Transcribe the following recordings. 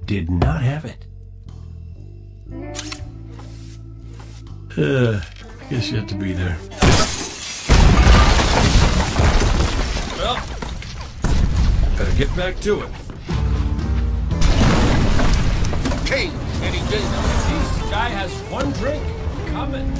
Did not have it. Guess you have to be there. Well, better get back to it. Hey, any day now. This guy has one drink coming.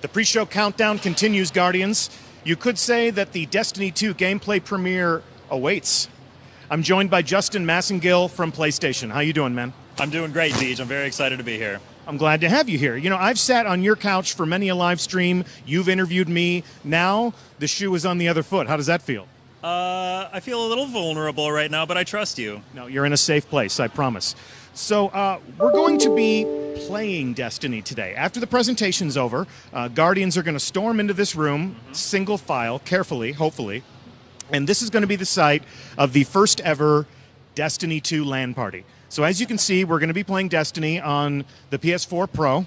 The pre-show countdown continues, Guardians. You could say that the Destiny 2 gameplay premiere awaits. I'm joined by Justin Massengill from PlayStation. How you doing, man? I'm doing great, Deej. I'm very excited to be here. I'm glad to have you here. You know, I've sat on your couch for many a live stream. You've interviewed me. Now the shoe is on the other foot. How does that feel? I feel a little vulnerable right now, but I trust you. No, you're in a safe place, I promise. So we're going to be playing Destiny today. After the presentation's over, Guardians are going to storm into this room, single file, carefully, hopefully. And this is going to be the site of the first ever Destiny 2 LAN party. So as you can see, we're going to be playing Destiny on the PS4 Pro. Are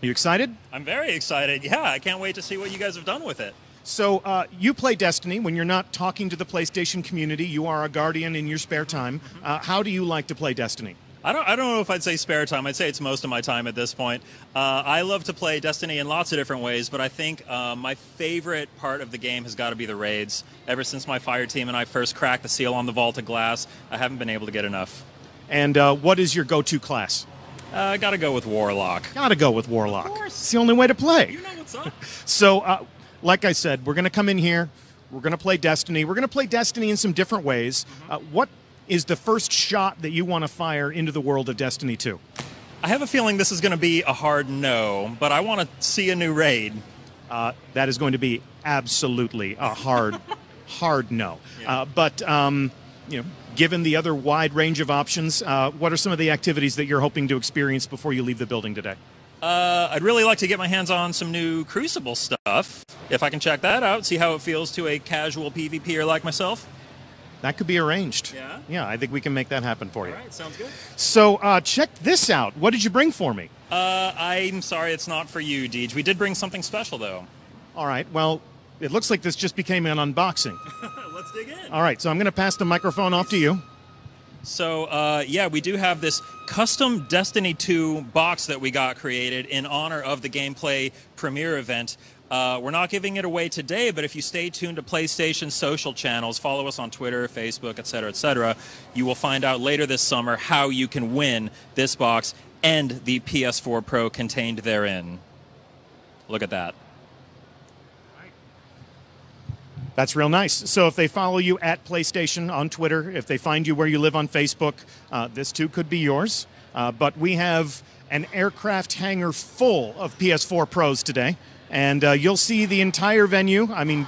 you excited? I'm very excited. Yeah, I can't wait to see what you guys have done with it. So you play Destiny when you're not talking to the PlayStation community. You are a Guardian in your spare time. How do you like to play Destiny? I don't know if I'd say spare time. I'd say it's most of my time at this point. I love to play Destiny in lots of different ways, but I think my favorite part of the game has got to be the raids. Ever since my fire team and I first cracked the seal on the Vault of Glass, I haven't been able to get enough. And what is your go-to class? Gotta go with Warlock. Gotta go with Warlock. Of course. It's the only way to play. You know what's up. So, like I said, we're going to come in here. We're going to play Destiny. We're going to play Destiny in some different ways. What is the first shot that you want to fire into the world of Destiny 2? I have a feeling this is going to be a hard no, but I want to see a new raid. That is going to be absolutely a hard, hard no. Yeah. But you know, given the other wide range of options, what are some of the activities that you're hoping to experience before you leave the building today? I'd really like to get my hands on some new Crucible stuff. If I can check that out, see how it feels to a casual PvPer like myself. That could be arranged. Yeah? Yeah, I think we can make that happen for you. All right, sounds good. So check this out. What did you bring for me? I'm sorry it's not for you, Deej. We did bring something special, though. All right, well, it looks like this just became an unboxing. Let's dig in. All right, so I'm going to pass the microphone off to you. So, yeah, we do have this custom Destiny 2 box that we got created in honor of the gameplay premiere event. We're not giving it away today, but if you stay tuned to PlayStation social channels, follow us on Twitter, Facebook, etc., you will find out later this summer how you can win this box and the PS4 Pro contained therein. Look at that. That's real nice. So if they follow you at PlayStation on Twitter, if they find you where you live on Facebook, this too could be yours. But we have an aircraft hangar full of PS4 Pros today, and you'll see the entire venue. I mean,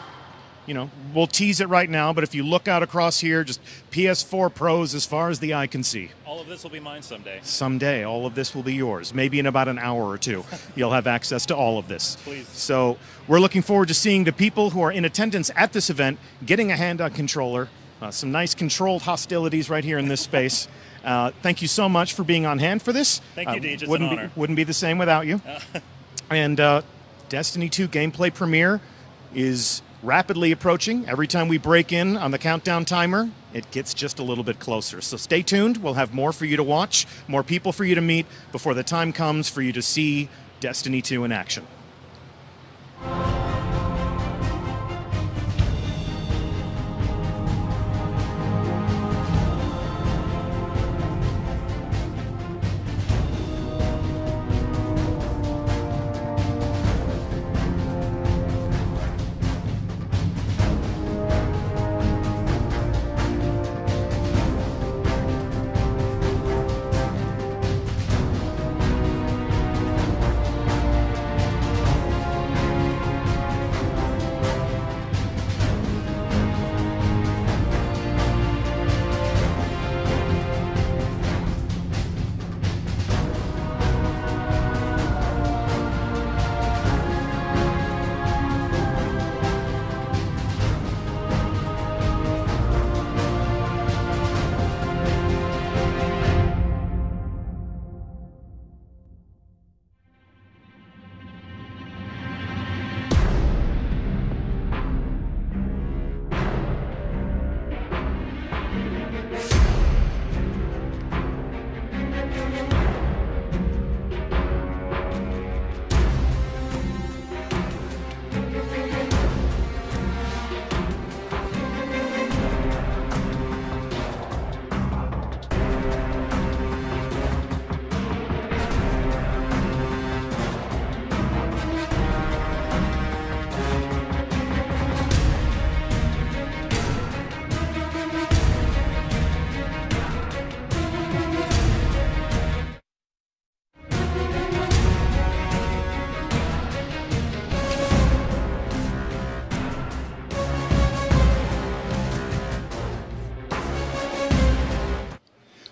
you know, we'll tease it right now, but if you look out across here, just PS4 Pros as far as the eye can see. All of this will be mine someday. Someday, all of this will be yours. Maybe in about an hour or two, you'll have access to all of this. Please. So we're looking forward to seeing the people who are in attendance at this event getting a hand-on controller. Some nice controlled hostilities right here in this space. Thank you so much for being on hand for this. Thank you, Deej. It's an honor. Wouldn't be the same without you. And Destiny 2 gameplay premiere is rapidly approaching. Every time we break in on the countdown timer, it gets just a little bit closer. So stay tuned. We'll have more for you to watch, more people for you to meet before the time comes for you to see Destiny 2 in action.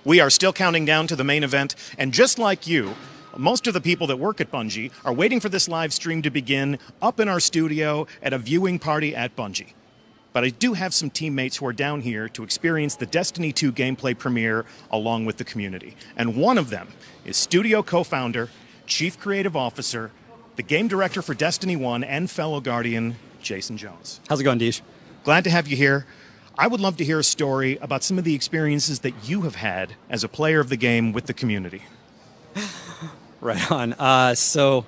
We are still counting down to the main event, and just like you, most of the people that work at Bungie are waiting for this live stream to begin up in our studio at a viewing party at Bungie. But I do have some teammates who are down here to experience the Destiny 2 gameplay premiere along with the community. And one of them is studio co-founder, chief creative officer, the game director for Destiny 1, and fellow Guardian, Jason Jones. How's it going, Deej? Glad to have you here. I would love to hear a story about some of the experiences that you have had as a player of the game with the community. Right on. So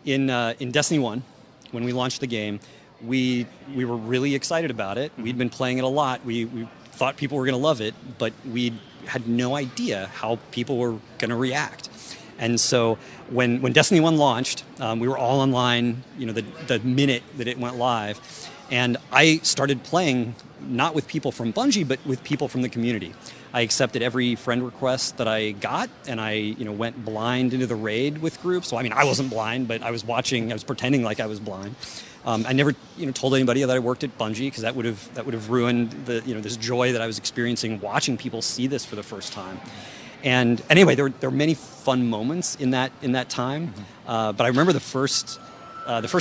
in Destiny 1, when we launched the game, we were really excited about it. We'd been playing it a lot. We thought people were going to love it, but we had no idea how people were going to react. And so when Destiny 1 launched, we were all online, the minute that it went live. And I started playing not with people from Bungie, but with people from the community. I accepted every friend request that I got, and I went blind into the raid with groups. So, I wasn't blind, but I was watching, I was pretending like I was blind. I never told anybody that I worked at Bungie, because that would have ruined the this joy that I was experiencing watching people see this for the first time. And anyway, there were many fun moments in that time. But I remember the first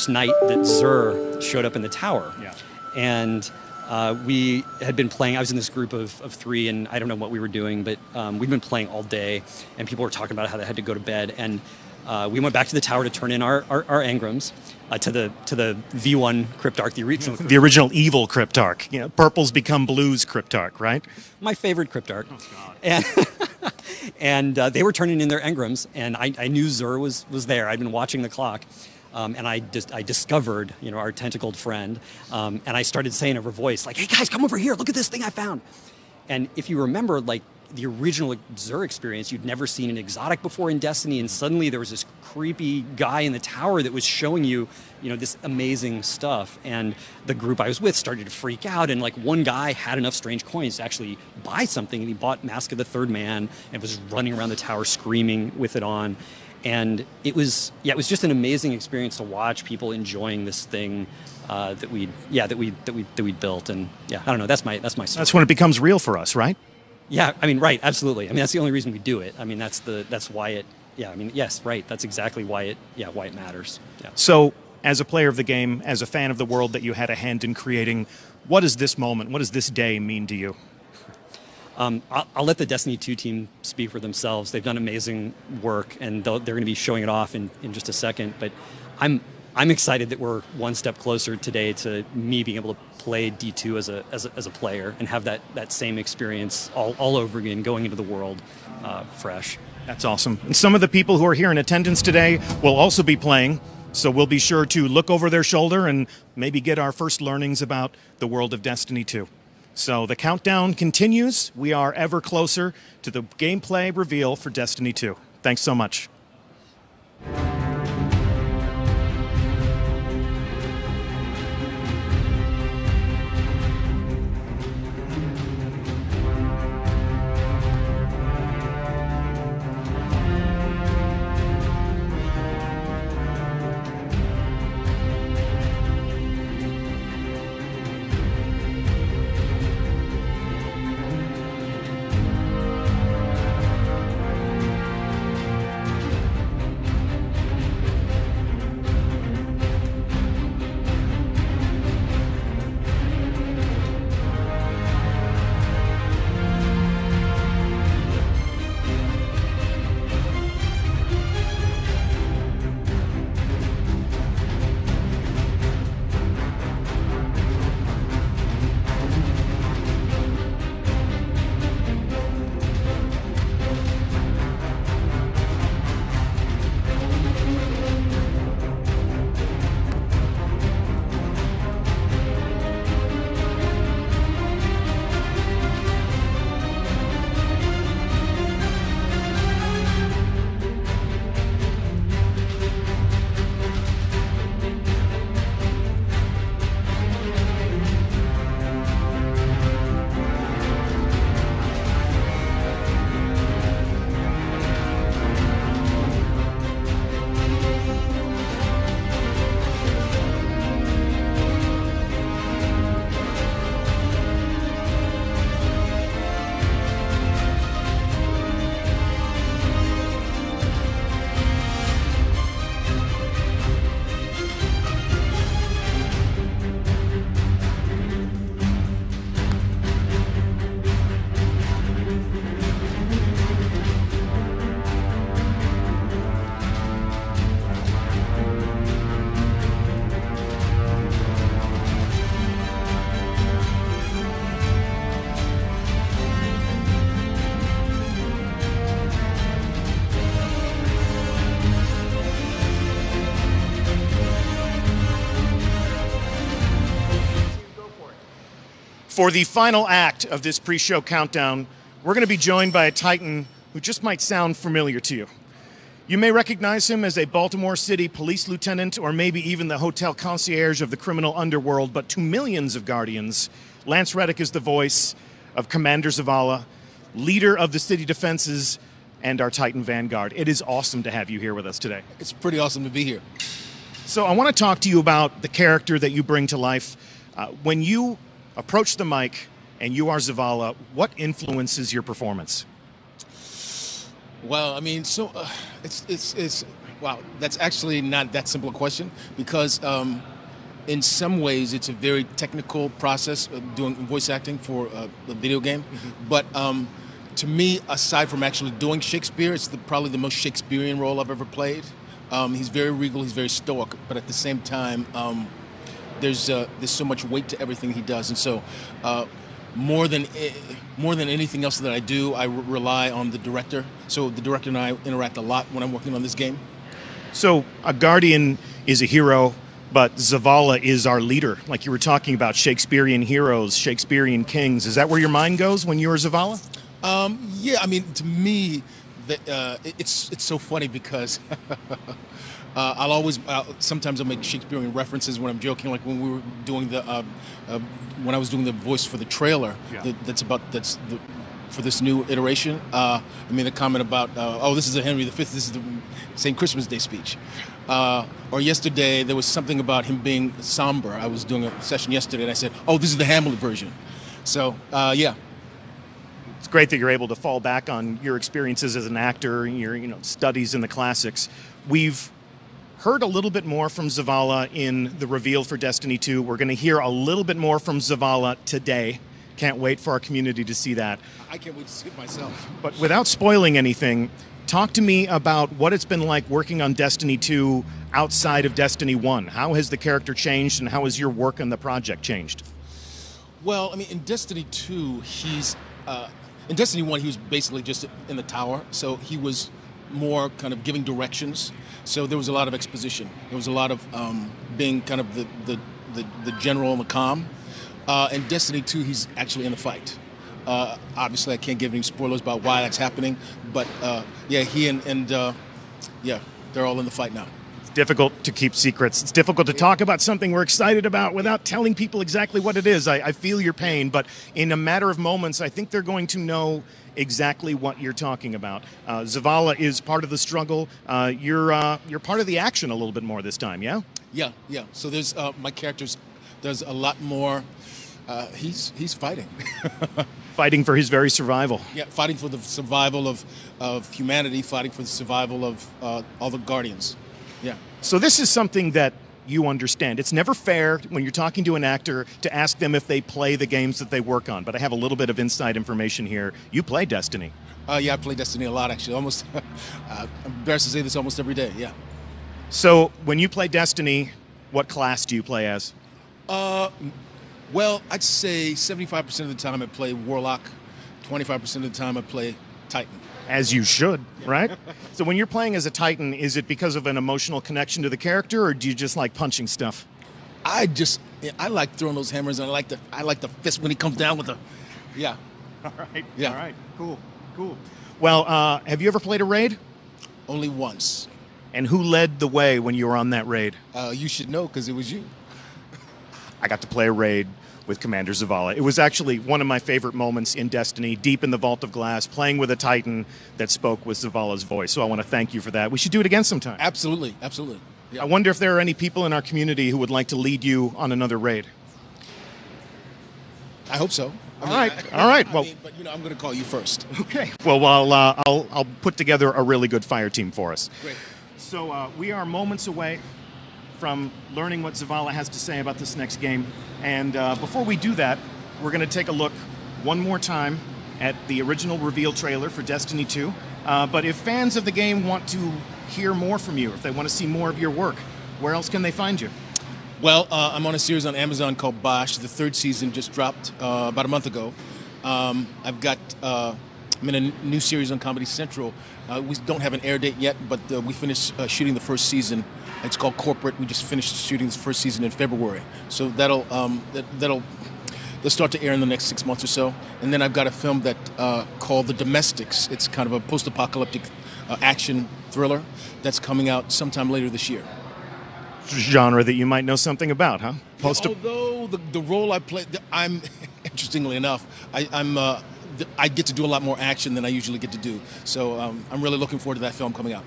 night that Zur showed up in the tower. Yeah. And we had been playing. I was in this group of 3, and I don't know what we were doing, but we'd been playing all day, and people were talking about how they had to go to bed. And we went back to the tower to turn in our engrams to the V1 Cryptarch, the original evil Cryptarch. You know, purples become blues Cryptarch, right? My favorite Cryptarch. Oh, God. And they were turning in their engrams, and I knew Zur was there. I'd been watching the clock. And I discovered, our tentacled friend, and I started saying over voice, like, "Hey guys, come over here! Look at this thing I found!" And if you remember, like the original Zur experience, you'd never seen an exotic before in Destiny, and suddenly there was this creepy guy in the tower that was showing you, this amazing stuff. And the group I was with started to freak out, and like one guy had enough strange coins to actually buy something, and he bought Mask of the Third Man and was running around the tower screaming with it on. And it was just an amazing experience to watch people enjoying this thing that we built. And I don't know. That's my story. That's when it becomes real for us, right? Yeah, I mean, right, absolutely. I mean, that's the only reason we do it. I mean, that's why it. Yeah, I mean, yes, right. That's exactly why it matters. Yeah. So, as a player of the game, as a fan of the world that you had a hand in creating, what does this moment, what does this day mean to you? I'll let the Destiny 2 team speak for themselves. They've done amazing work, and they're going to be showing it off in just a second. But I'm excited that we're one step closer today to me being able to play D2 as a player and have that same experience all over again, going into the world fresh. That's awesome. And some of the people who are here in attendance today will also be playing, so we'll be sure to look over their shoulder and maybe get our first learnings about the world of Destiny 2. So the countdown continues. We are ever closer to the gameplay reveal for Destiny 2. Thanks so much. For the final act of this pre-show countdown, we're going to be joined by a Titan who just might sound familiar to you. You may recognize him as a Baltimore City police lieutenant or maybe even the hotel concierge of the criminal underworld, but to millions of Guardians, Lance Reddick is the voice of Commander Zavala, leader of the city defenses, and our Titan Vanguard. It is awesome to have you here with us today. It's pretty awesome to be here. So I want to talk to you about the character that you bring to life. When you approach the mic and you are Zavala, what influences your performance? Well, I mean, so it's wow. That's actually not that simple a question because in some ways it's a very technical process of doing voice acting for a video game. But to me, aside from actually doing Shakespeare, it's probably the most Shakespearean role I've ever played. He's very regal, he's very stoic, but at the same time, there's so much weight to everything he does, and so more than anything else that I do, I rely on the director. So the director and I interact a lot when I'm working on this game. So a Guardian is a hero, but Zavala is our leader. Like you were talking about Shakespearean heroes, Shakespearean kings. Is that where your mind goes when you're Zavala? Yeah, I mean, to me, it's so funny because sometimes I'll make Shakespearean references when I'm joking, like when we were doing when I was doing the voice for the trailer. Yeah. For this new iteration. I mean, the comment about, this is a Henry V, this is the St. Christmas Day speech. Or yesterday, there was something about him being somber. I was doing a session yesterday, and I said, this is the Hamlet version. So, yeah. It's great that you're able to fall back on your experiences as an actor, your studies in the classics. We've heard a little bit more from Zavala in the reveal for Destiny 2. We're going to hear a little bit more from Zavala today. Can't wait for our community to see that. I can't wait to see it myself. But without spoiling anything, talk to me about what it's been like working on Destiny 2 outside of Destiny 1. How has the character changed, and how has your work on the project changed? Well, I mean, in Destiny 2, in Destiny 1, he was basically just in the tower, so he was more kind of giving directions. So there was a lot of exposition. There was a lot of being kind of the general in the comm. In Destiny 2, he's actually in the fight. Obviously, I can't give any spoilers about why that's happening, but yeah, he and they're all in the fight now. It's difficult to keep secrets. It's difficult to talk about something we're excited about without telling people exactly what it is. I feel your pain, but in a matter of moments, I think they're going to know exactly what you're talking about. Zavala is part of the struggle. You're part of the action a little bit more this time, yeah? Yeah. So there's my character's does a lot more. He's fighting. Fighting for his very survival. Yeah, fighting for the survival of humanity, fighting for the survival of all the Guardians. Yeah. So this is something that you understand. It's never fair when you're talking to an actor to ask them if they play the games that they work on, but I have a little bit of inside information here. You play Destiny. Yeah, I play Destiny a lot, actually. Almost, I'm embarrassed to say this, almost every day, yeah. So when you play Destiny, what class do you play as? Well, I'd say 75% of the time I play Warlock, 25% of the time I play Titan. As you should, right? So when you're playing as a Titan, is it because of an emotional connection to the character, or do you just like punching stuff? I like throwing those hammers, and I like the fist when he comes down with the, yeah. All right. Yeah. All right. Cool. Well, have you ever played a raid? Only once. And who led the way when you were on that raid? You should know, because it was you. I got to play a raid with Commander Zavala. It was actually one of my favorite moments in Destiny, deep in the Vault of Glass, playing with a Titan that spoke with Zavala's voice. So I want to thank you for that. We should do it again sometime. Absolutely. Yeah. I wonder if there are any people in our community who would like to lead you on another raid. I hope so. All right. Well, but I'm going to call you first. Okay. Well, I'll put together a really good fire team for us. Great. So we are moments away from learning what Zavala has to say about this next game. And before we do that, we're going to take a look one more time at the original reveal trailer for Destiny 2. But if fans of the game want to hear more from you, if they want to see more of your work, where else can they find you? Well, I'm on a series on Amazon called Bosch. The third season just dropped about a month ago. I'm in a new series on Comedy Central. We don't have an air date yet, but we finished shooting the first season. It's called Corporate. We just finished shooting the first season in February. So they'll start to air in the next 6 months or so. And then I've got a film that called The Domestics. It's kind of a post-apocalyptic action thriller that's coming out sometime later this year. Genre that you might know something about, huh? Although the role I play, I'm interestingly enough, I get to do a lot more action than I usually get to do. So I'm really looking forward to that film coming out.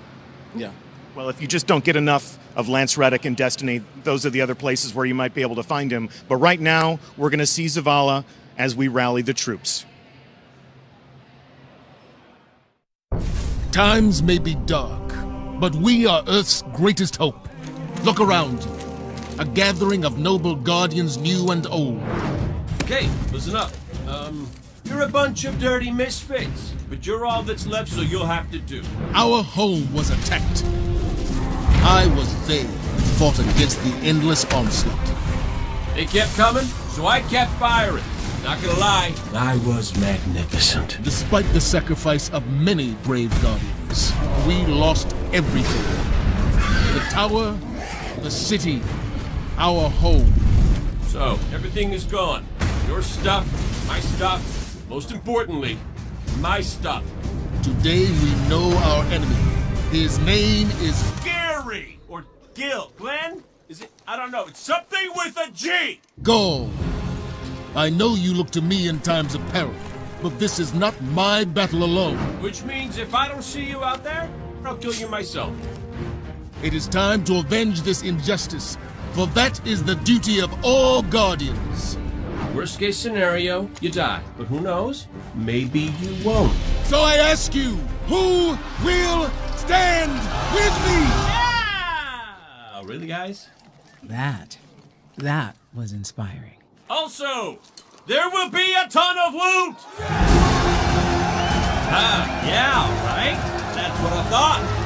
Yeah. Well, if you just don't get enough of Lance Reddick in Destiny, those are the other places where you might be able to find him. But right now, we're going to see Zavala as we rally the troops. Times may be dark, but we are Earth's greatest hope. Look around you. A gathering of noble guardians new and old. Okay, listen up. You're a bunch of dirty misfits, but you're all that's left, so you'll have to do. Our home was attacked. I was there and fought against the endless onslaught. They kept coming, so I kept firing. Not gonna lie, I was magnificent. Despite the sacrifice of many brave guardians, we lost everything. The tower, the city, our home. So, everything is gone. Your stuff, my stuff, most importantly, my stuff. Today we know our enemy. His name is Gary! Or Gil. Glenn? Is it? I don't know. It's something with a G! Gaul. I know you look to me in times of peril, but this is not my battle alone. Which means if I don't see you out there, I'll kill you myself. It is time to avenge this injustice, for that is the duty of all guardians. Worst case scenario, you die. But who knows? Maybe you won't. So I ask you, who will stand with me? Yeah! Really, guys? That was inspiring. Also, there will be a ton of loot! Yeah, right? That's what I thought.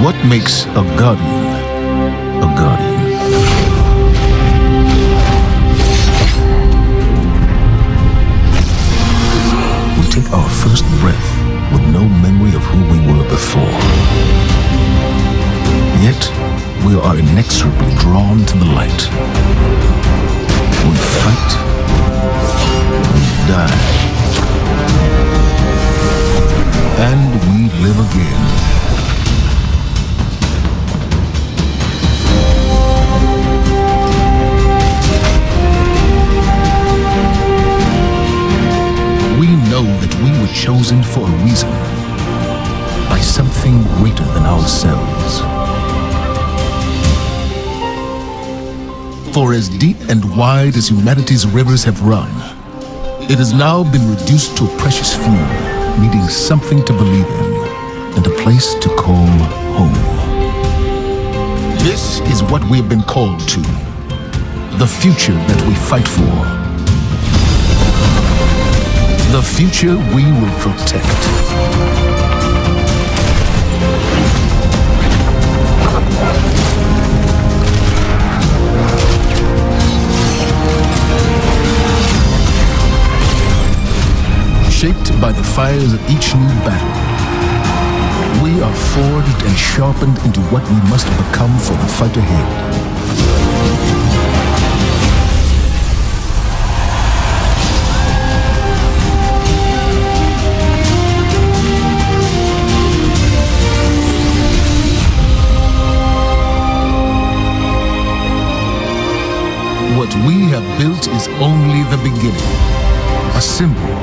What makes a guardian a guardian? We take our first breath with no memory of who we were before. Yet, we are inexorably drawn to the light. We fight, we die, and we live again. We know that we were chosen for a reason, by something greater than ourselves. For as deep and wide as humanity's rivers have run, it has now been reduced to a precious few, needing something to believe in and a place to call home. This is what we have been called to, the future that we fight for. The future we will protect. Shaped by the fires of each new battle, we are forged and sharpened into what we must become for the fight ahead. What we have built is only the beginning, a symbol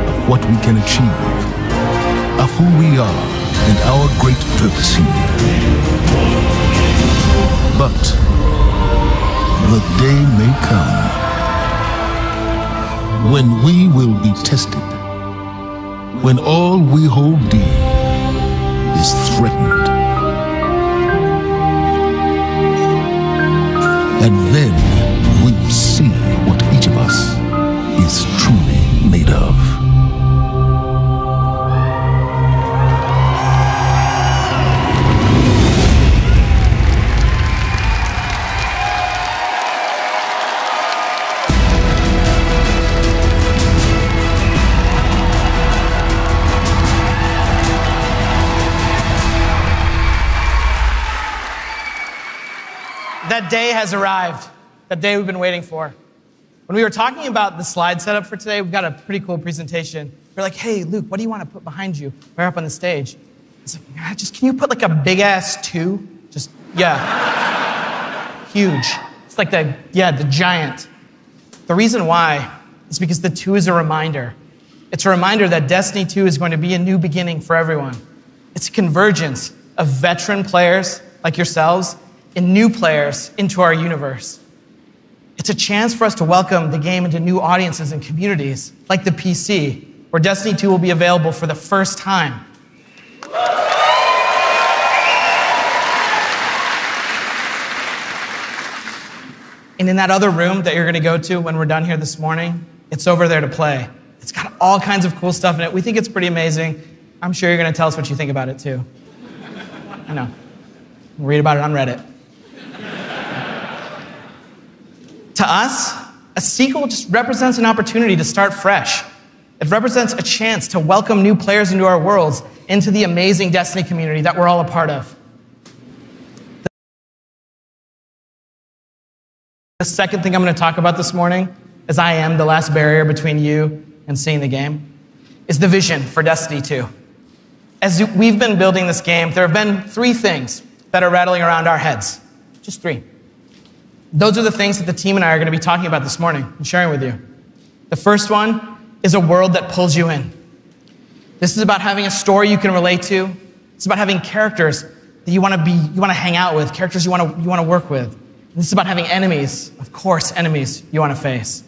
of what we can achieve, of who we are and our great purpose here. But the day may come when we will be tested, when all we hold dear is threatened. And then we will see what each of us is truly made of. That day has arrived. That day we've been waiting for. When we were talking about the slide setup for today, we've got a pretty cool presentation. We're like, hey, Luke, what do you want to put behind you? We're up on the stage. It's like, can you put like a big ass 2? Just, yeah. Huge. It's like the giant. The reason why is because the 2 is a reminder. It's a reminder that Destiny 2 is going to be a new beginning for everyone. It's a convergence of veteran players like yourselves and new players into our universe. It's a chance for us to welcome the game into new audiences and communities, like the PC, where Destiny 2 will be available for the first time. And in that other room that you're going to go to when we're done here this morning, it's over there to play. It's got all kinds of cool stuff in it. We think it's pretty amazing. I'm sure you're going to tell us what you think about it, too. I know. Read about it on Reddit. To us, a sequel just represents an opportunity to start fresh. It represents a chance to welcome new players into our worlds, into the amazing Destiny community that we're all a part of. The second thing I'm going to talk about this morning, as I am the last barrier between you and seeing the game, is the vision for Destiny 2. As we've been building this game, there have been 3 things that are rattling around our heads. Just 3. Those are the things that the team and I are going to be talking about this morning and sharing with you. The first one is a world that pulls you in. This is about having a story you can relate to. It's about having characters that you want to hang out with, characters you want to work with. And this is about having enemies, of course, enemies you want to face.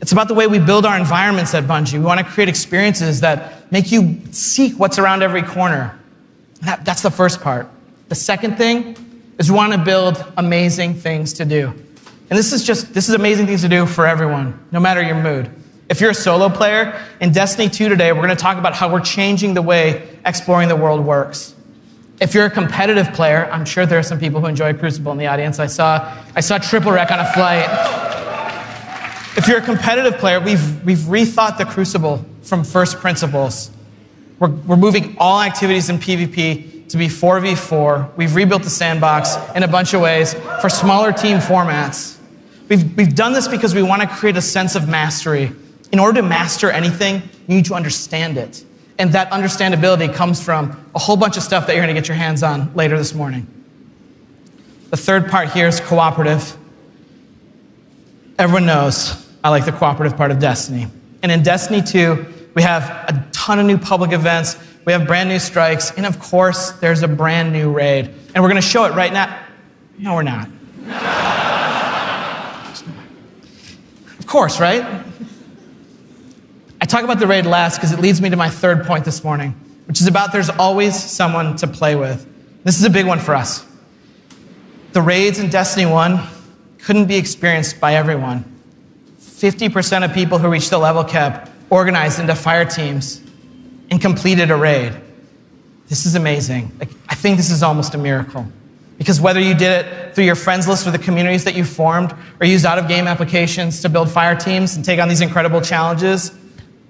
It's about the way we build our environments at Bungie. We want to create experiences that make you seek what's around every corner. That's the first part. The second thing is we want to build amazing things to do. And this is amazing things to do for everyone, no matter your mood. If you're a solo player, in Destiny 2 today, we're going to talk about how we're changing the way exploring the world works. If you're a competitive player, I'm sure there are some people who enjoy Crucible in the audience. I saw Triple Wreck on a flight. If you're a competitive player, we've rethought the Crucible from first principles. We're moving all activities in PvP to be 4v4. We've rebuilt the sandbox in a bunch of ways for smaller team formats. We've done this because we want to create a sense of mastery. In order to master anything, you need to understand it. And that understandability comes from a whole bunch of stuff that you're going to get your hands on later this morning. The third part here is cooperative. Everyone knows I like the cooperative part of Destiny. And in Destiny 2, we have a ton of new public events, we have brand new strikes, and of course, there's a brand new raid. And we're going to show it right now. No, we're not. Of course, right? I talk about the raid last because it leads me to my third point this morning, which is about there's always someone to play with. This is a big one for us. The raids in Destiny 1 couldn't be experienced by everyone. 50% of people who reached the level cap organized into fire teams and completed a raid. This is amazing. I think this is almost a miracle. Because whether you did it through your friends list or the communities that you formed, or used out-of-game applications to build fire teams and take on these incredible challenges,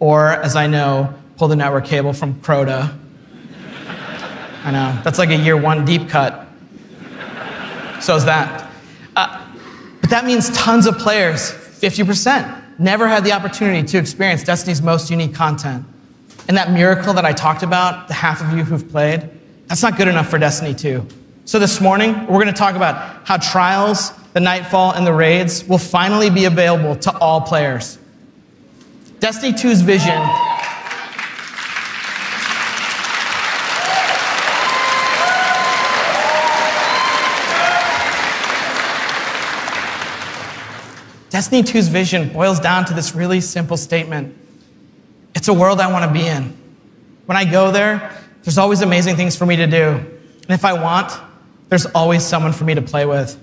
or, as I know, pull the network cable from Crota. I know, that's like a year one deep cut. So is that. But that means tons of players, 50%, never had the opportunity to experience Destiny's most unique content. And that miracle that I talked about, the half of you who've played, that's not good enough for Destiny 2. So this morning, we're going to talk about how Trials, the Nightfall, and the raids will finally be available to all players. Destiny 2's vision Destiny 2's vision boils down to this really simple statement. It's a world I want to be in. When I go there, there's always amazing things for me to do. And if I want, there's always someone for me to play with.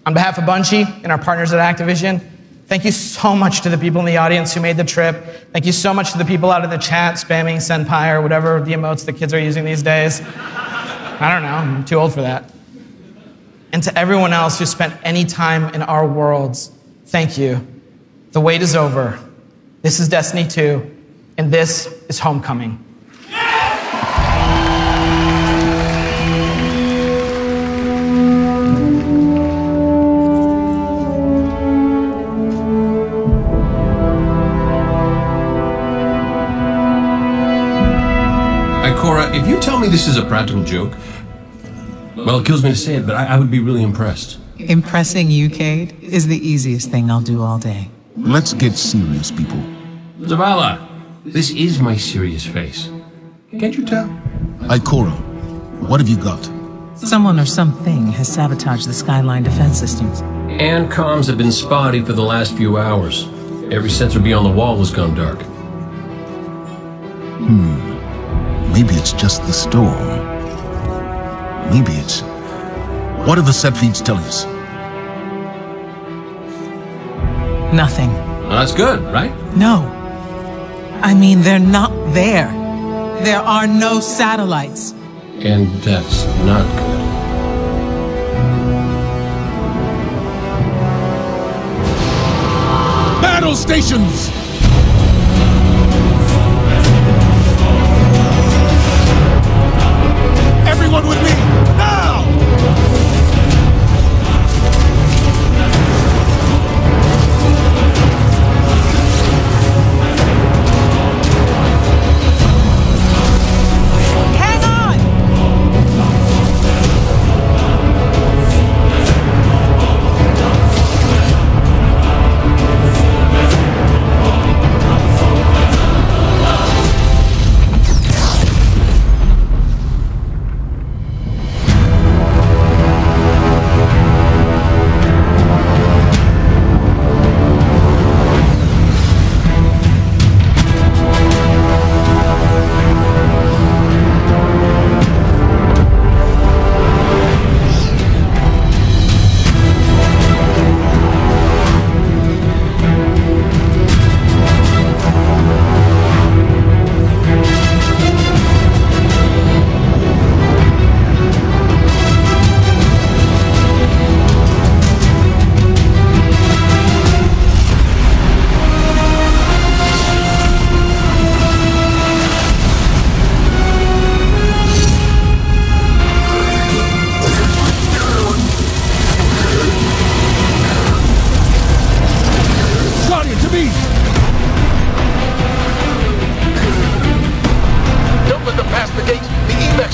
On behalf of Bungie and our partners at Activision, thank you so much to the people in the audience who made the trip. Thank you so much to the people out in the chat spamming Senpai or whatever the emotes the kids are using these days. I don't know, I'm too old for that. And to everyone else who spent any time in our worlds, thank you. The wait is over. This is Destiny 2, and this is Homecoming. Cora, if you tell me this is a practical joke, well, it kills me to say it, but I would be really impressed. Impressing you, Cade, is the easiest thing I'll do all day. Let's get serious, people. Zavala, this is my serious face. Can't you tell? Ikora, what have you got? Someone or something has sabotaged the Skyline defense systems. And comms have been spotty for the last few hours. Every sensor beyond the wall has gone dark. Maybe it's just the storm. Maybe it's... What are the set feeds telling us? Nothing. Well, that's good, right? No. I mean, they're not there. There are no satellites. And that's not good. Battle stations! Everyone with me, now! Hang on!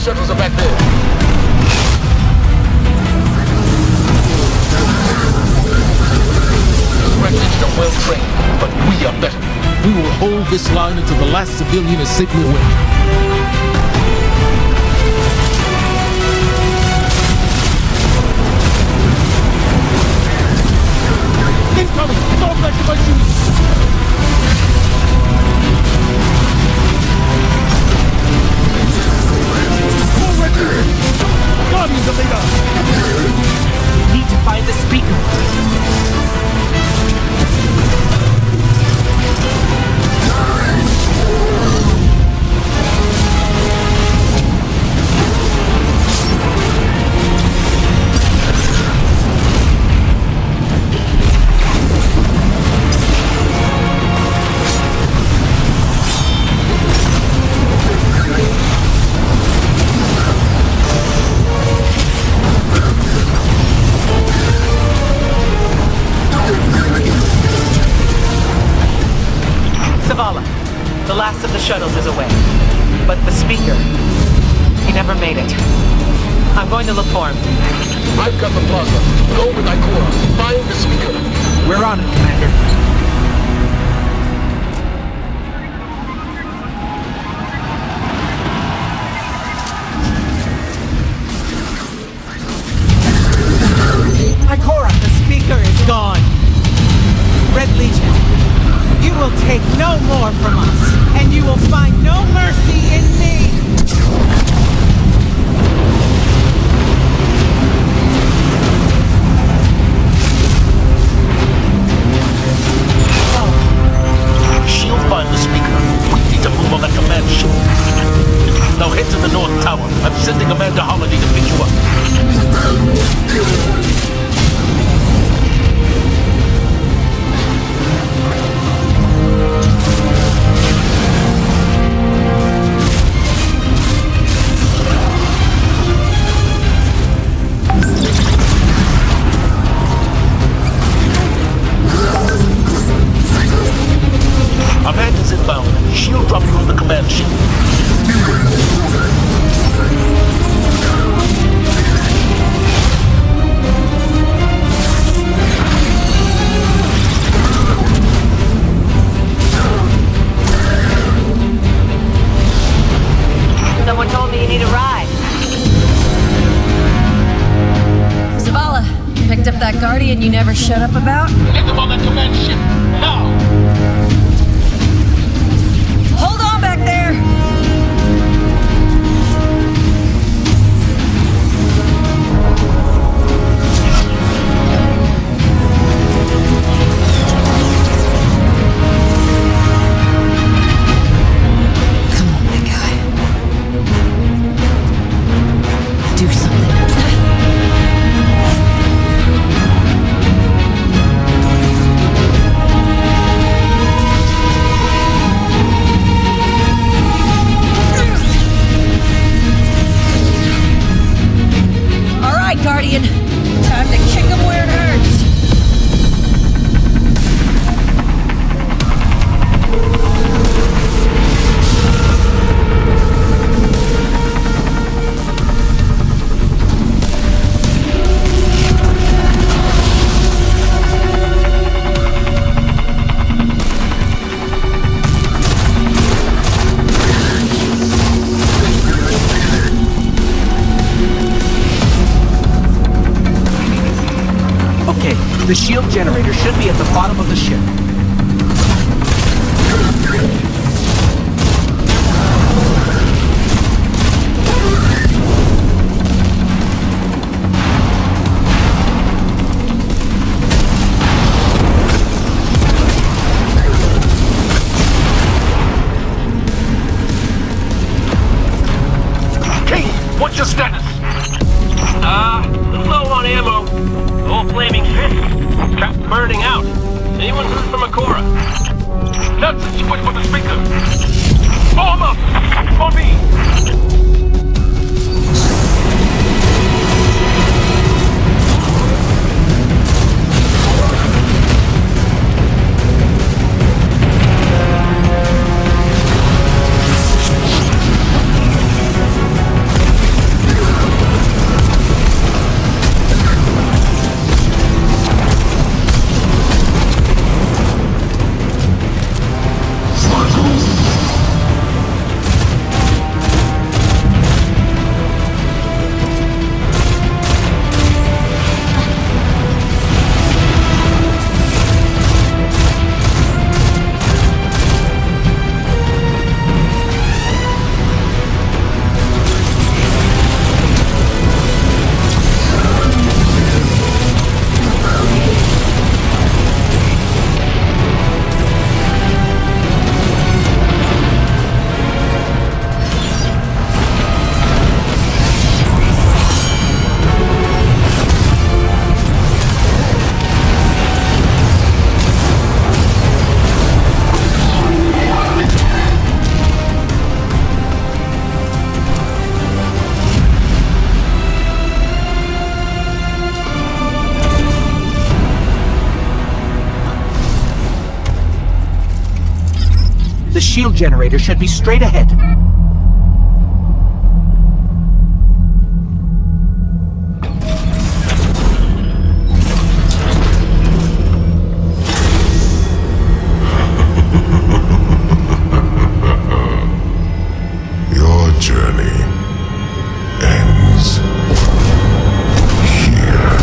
shuttles are back there. Red Legion are well trained, but we are better. We will hold this line until the last civilian is safely away. Incoming! Fall back to my shoes! Forward! Guardians of the Earth! Need to find the speaker. The last of the shuttles is away. But the speaker, he never made it. I'm going to look for him. I've got the plaza. Go with Ikora. Find the speaker. We're on it, Commander. Ikora, the speaker is gone. Red Legion, you will take no more from us, and you will find no mercy in me! She'll find the speaker. We need to move on that command ship. Now head to the North Tower. I'm sending Amanda Holiday to pick you up. Amanda's inbound. She'll drop you on the command ship. Someone told me you need a ride. Zavala, picked up that Guardian you never showed up about? Get them on that command ship. Now! Hold on back there! Come on, big guy. Do something. Guardian, time to kick him where it hurts. The shield generator should be at the bottom of the ship. King, what's your status? Low on ammo. Old flaming fist. Kept burning out. Anyone heard from Akora? Nonsense, you wait for the speaker. Form up! For me! shield generator should be straight ahead. Your journey ends here.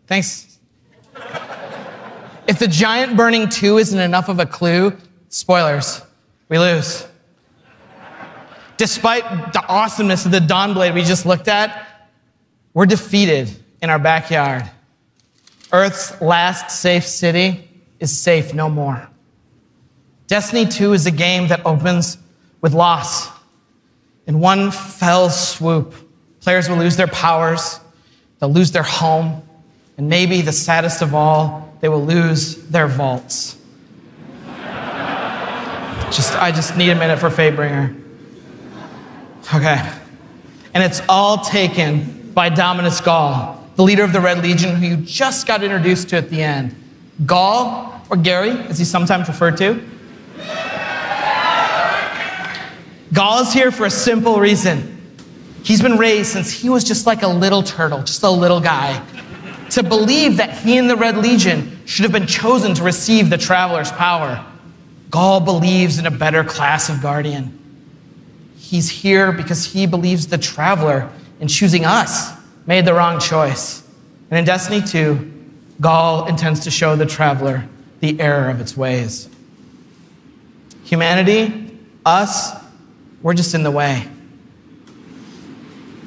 Thanks. If the giant burning 2 isn't enough of a clue, spoilers, we lose. Despite the awesomeness of the Dawnblade we just looked at, we're defeated in our backyard. Earth's last safe city is safe no more. Destiny 2 is a game that opens with loss. In one fell swoop, players will lose their powers, they'll lose their home, and maybe the saddest of all, they will lose their vaults. I just need a minute for Fatebringer. Okay. And it's all taken by Dominus Gaul, the leader of the Red Legion, who you just got introduced to at the end. Gaul, or Gary, as he's sometimes referred to. Gaul is here for a simple reason. He's been raised since he was just like a little turtle, just a little guy, to believe that he and the Red Legion should have been chosen to receive the Traveler's power. Gaul believes in a better class of Guardian. He's here because he believes the Traveler, in choosing us, made the wrong choice. And in Destiny 2, Gaul intends to show the Traveler the error of its ways. Humanity, us, we're just in the way.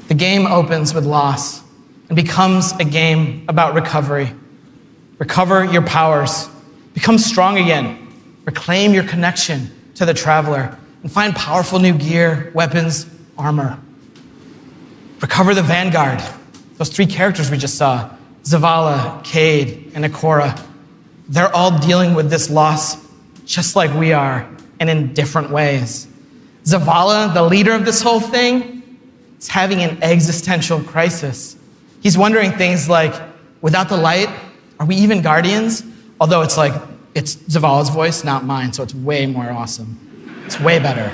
The game opens with loss and becomes a game about recovery. Recover your powers. Become strong again. Reclaim your connection to the Traveler and find powerful new gear, weapons, armor. Recover the Vanguard. Those 3 characters we just saw, Zavala, Cade, and Ikora. They're all dealing with this loss just like we are, and in different ways. Zavala, the leader of this whole thing, is having an existential crisis. He's wondering things like, without the light, are we even Guardians? Although it's Zavala's voice, not mine, so it's way more awesome. It's way better.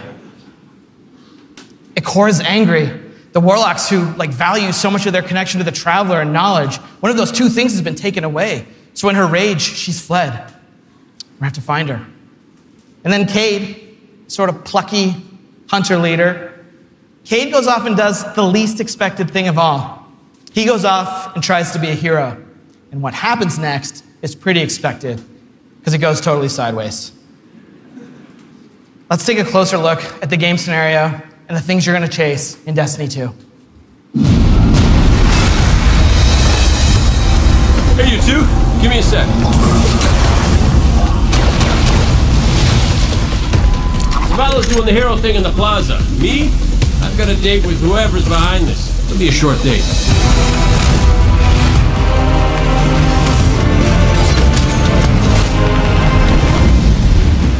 Ikora's angry. The Warlocks who value so much of their connection to the Traveler and knowledge, one of those 2 things has been taken away. So in her rage, she's fled. We have to find her. And then Cade, sort of plucky hunter leader. Cade goes off and does the least expected thing of all. He goes off and tries to be a hero. And what happens next is pretty expected, because it goes totally sideways. Let's take a closer look at the game scenario and the things you're going to chase in Destiny 2. Hey, you two, give me a sec. Zavala's doing the hero thing in the plaza. Me? I've got a date with whoever's behind this. It'll be a short date.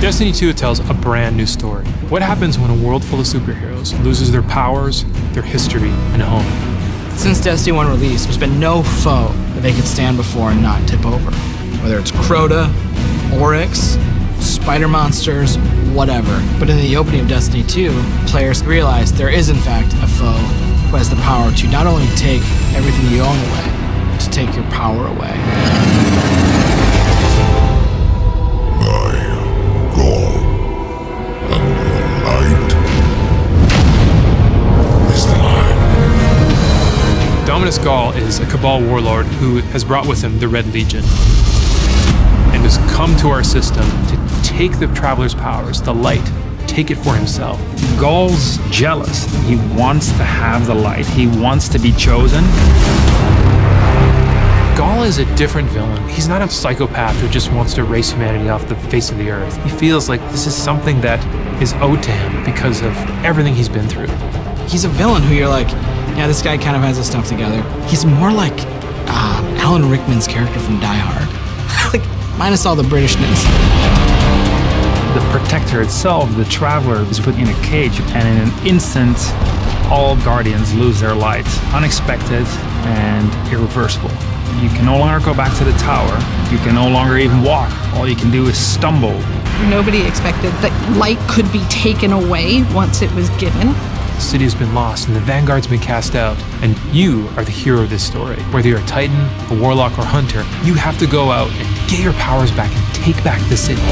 Destiny 2 tells a brand new story. What happens when a world full of superheroes loses their powers, their history, and home? Since Destiny 1 release, there's been no foe that they could stand before and not tip over. Whether it's Crota, Oryx, spider monsters, whatever. But in the opening of Destiny 2, players realize there is in fact a foe who has the power to not only take everything you own away, but to take your power away. Dominus Gaul is a Cabal warlord who has brought with him the Red Legion and has come to our system to take the Traveler's powers, the light, take it for himself. Gaul's jealous. He wants to have the light. He wants to be chosen. Gaul is a different villain. He's not a psychopath who just wants to erase humanity off the face of the earth. He feels like this is something that is owed to him because of everything he's been through. He's a villain who you're like, yeah, this guy kind of has his stuff together. He's more like Alan Rickman's character from Die Hard. Like, minus all the Britishness. The Protector itself, the Traveler, is put in a cage, and in an instant, all Guardians lose their light. Unexpected and irreversible. You can no longer go back to the tower. You can no longer even walk. All you can do is stumble. Nobody expected that light could be taken away once it was given. The city has been lost and the Vanguard's been cast out, and you are the hero of this story. Whether you're a Titan, a Warlock, or Hunter, you have to go out and get your powers back and take back the city.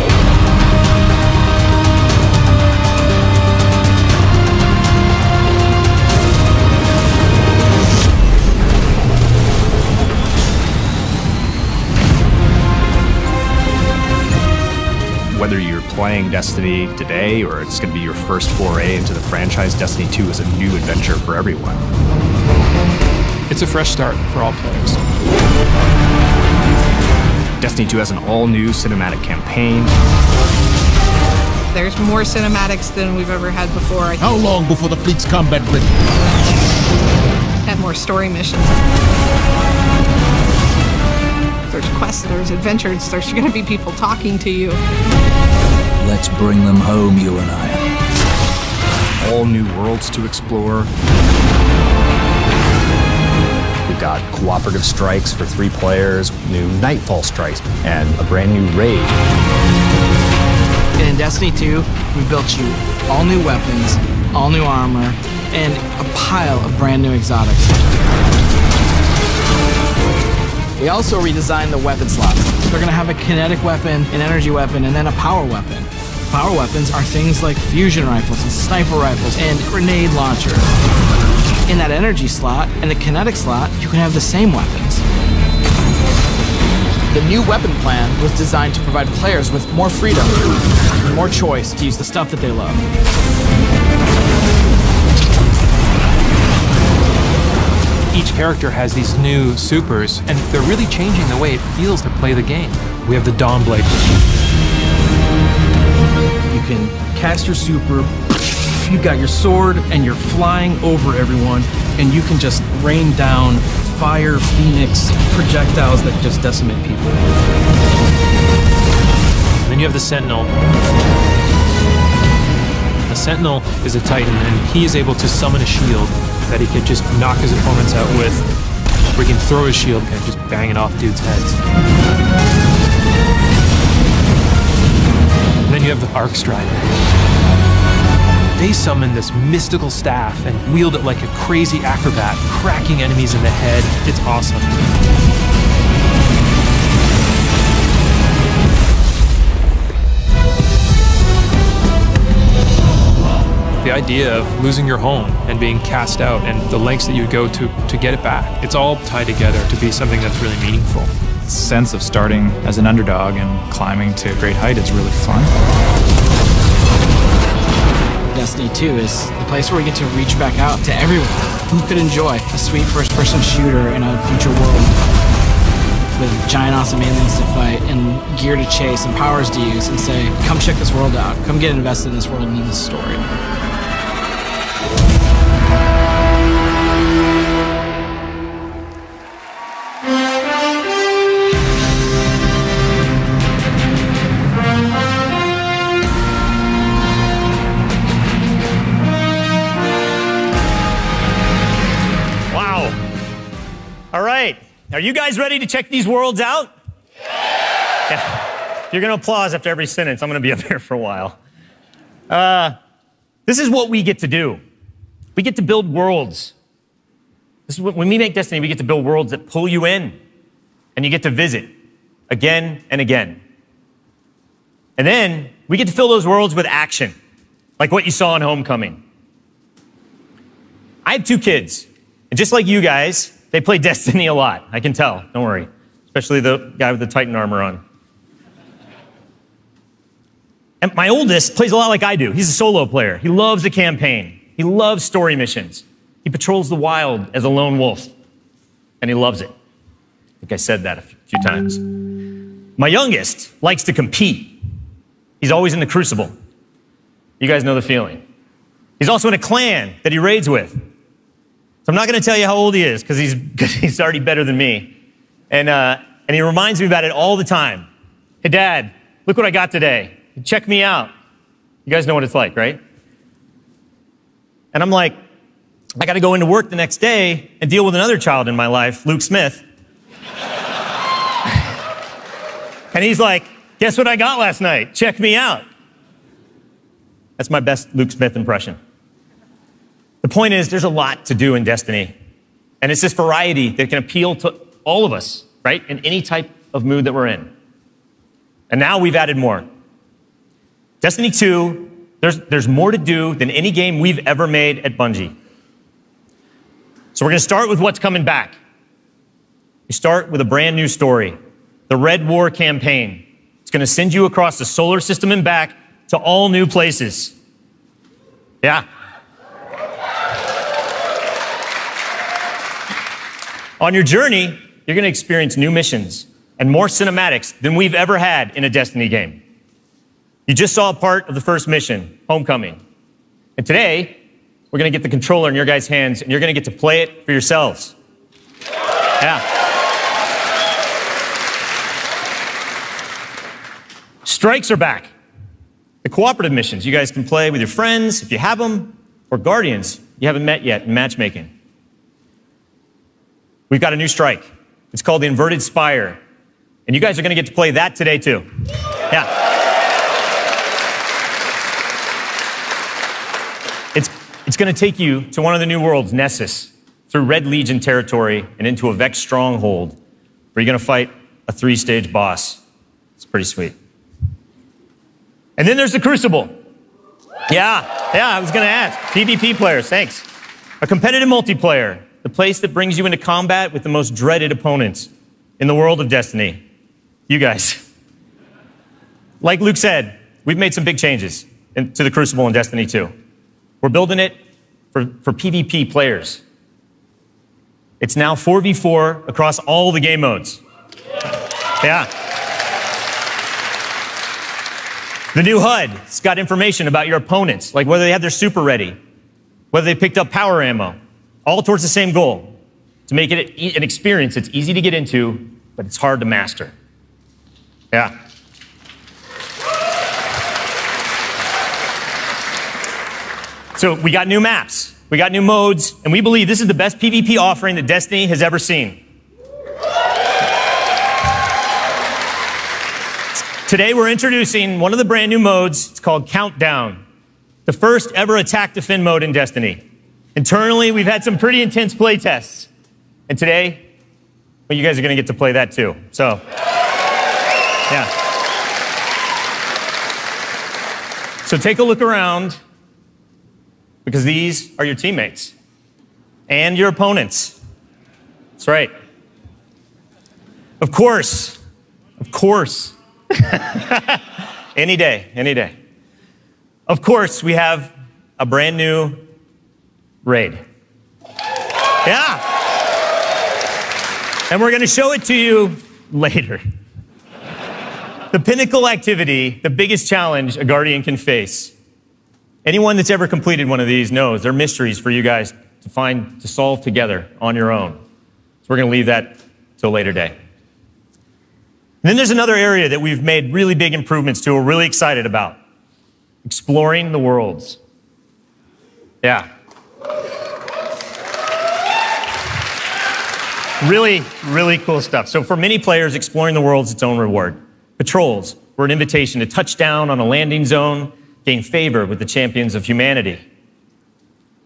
Whether you're playing Destiny today or it's going to be your first foray into the franchise, Destiny 2 is a new adventure for everyone. It's a fresh start for all players. Destiny 2 has an all-new cinematic campaign. There's more cinematics than we've ever had before. How long before the fleet's combat ready? And more story missions. There's quests, there's adventures, there's going to be people talking to you. Let's bring them home, you and I. All new worlds to explore. We've got cooperative strikes for 3 players, new Nightfall strikes, and a brand new raid. And in Destiny 2, we built you all new weapons, all new armor, and a pile of brand new exotics. We also redesigned the weapon slots. They're gonna have a kinetic weapon, an energy weapon, and then a power weapon. Power weapons are things like fusion rifles and sniper rifles and grenade launchers. In that energy slot and the kinetic slot, you can have the same weapons. The new weapon plan was designed to provide players with more freedom and more choice to use the stuff that they love. Each character has these new supers, and they're really changing the way it feels to play the game. We have the Dawnblade. You can cast your super, you've got your sword, and you're flying over everyone, and you can just rain down fire, phoenix, projectiles that just decimate people. And then you have the Sentinel. The Sentinel is a Titan, and he is able to summon a shield that he could just knock his opponents out with, or he can throw his shield and just bang it off dudes' heads. And then you have the Arc Strider. They summon this mystical staff and wield it like a crazy acrobat, cracking enemies in the head. It's awesome. The idea of losing your home and being cast out and the lengths that you would go to get it back, it's all tied together to be something that's really meaningful. The sense of starting as an underdog and climbing to a great height is really fun. Destiny 2 is the place where we get to reach back out to everyone who could enjoy a sweet first-person shooter in a future world with giant awesome aliens to fight and gear to chase and powers to use and say, come check this world out, come get invested in this world and in this story. All right, are you guys ready to check these worlds out? Yeah. You're gonna applause after every sentence. I'm gonna be up here for a while. This is what we get to do. We get to build worlds. This is when we make Destiny, we get to build worlds that pull you in, and you get to visit again and again. And then we get to fill those worlds with action, like what you saw in Homecoming. I have 2 kids, and just like you guys, they play Destiny a lot. I can tell, don't worry. Especially the guy with the Titan armor on. And my oldest plays a lot like I do. He's a solo player. He loves the campaign. He loves story missions. He patrols the wild as a lone wolf. And he loves it. I think I said that a few times. My youngest likes to compete. He's always in the crucible. You guys know the feeling. He's also in a clan that he raids with. So I'm not going to tell you how old he is because he's already better than me. And he reminds me about it all the time. Hey, Dad, look what I got today. Check me out. You guys know what it's like, right? And I'm like, I got to go into work the next day and deal with another child in my life, Luke Smith. And he's like, guess what I got last night? Check me out. That's my best Luke Smith impression. The point is, there's a lot to do in Destiny. And it's this variety that can appeal to all of us, right? In any type of mood that we're in. And now we've added more. Destiny 2, there's more to do than any game we've ever made at Bungie. So we're going to start with what's coming back. We start with a brand new story, the Red War campaign. It's going to send you across the solar system and back to all new places. Yeah. On your journey, you're going to experience new missions and more cinematics than we've ever had in a Destiny game. You just saw a part of the first mission, Homecoming. And today, we're going to get the controller in your guys' hands, and you're going to get to play it for yourselves. Yeah. Strikes are back. The cooperative missions you guys can play with your friends, if you have them, or guardians you haven't met yet in matchmaking. We've got a new strike. It's called the Inverted Spire. And you guys are going to get to play that today, too. Yeah. It's going to take you to one of the new worlds, Nessus, through Red Legion territory and into a Vex stronghold, where you're going to fight a 3-stage boss. It's pretty sweet. And then there's the Crucible. Yeah, I was going to ask. PvP players, thanks. A competitive multiplayer, the place that brings you into combat with the most dreaded opponents in the world of Destiny. You guys. Like Luke said, we've made some big changes to the Crucible in Destiny 2. We're building it for PvP players. It's now 4v4 across all the game modes. Yeah. The new HUD's got information about your opponents, like whether they have their super ready, whether they picked up power ammo, all towards the same goal, to make it an experience that's easy to get into, but it's hard to master. Yeah. So we got new maps, we got new modes, and we believe this is the best PvP offering that Destiny has ever seen. Today we're introducing one of the brand new modes. It's called Countdown, the first ever attack defend mode in Destiny. Internally, we've had some pretty intense play tests. And today, well, you guys are going to get to play that too. So, yeah. So take a look around, because these are your teammates and your opponents. That's right. Of course. Any day. Of course, we have a brand new raid. Yeah. And we're going to show it to you later. The pinnacle activity, the biggest challenge a Guardian can face. Anyone that's ever completed one of these knows they're mysteries for you guys to solve together on your own. So we're going to leave that till a later day. And then there's another area that we've made really big improvements to, we're really excited about. Exploring the worlds. Yeah. Really, really cool stuff. So for many players, exploring the world is its own reward. Patrols were an invitation to touch down on a landing zone, gain favor with the champions of humanity.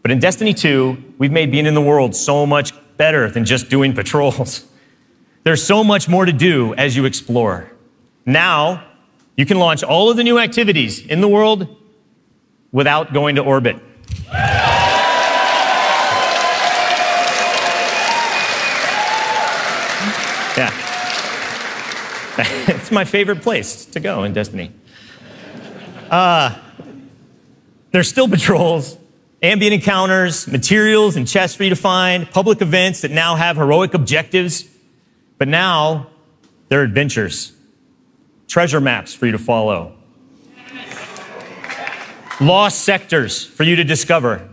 But in Destiny 2, we've made being in the world so much better than just doing patrols. There's so much more to do as you explore. Now, you can launch all of the new activities in the world without going to orbit. Yeah. It's my favorite place to go in Destiny. There's still patrols, ambient encounters, materials and chests for you to find, public events that now have heroic objectives. But now, they're adventures. Treasure maps for you to follow. lost sectors for you to discover.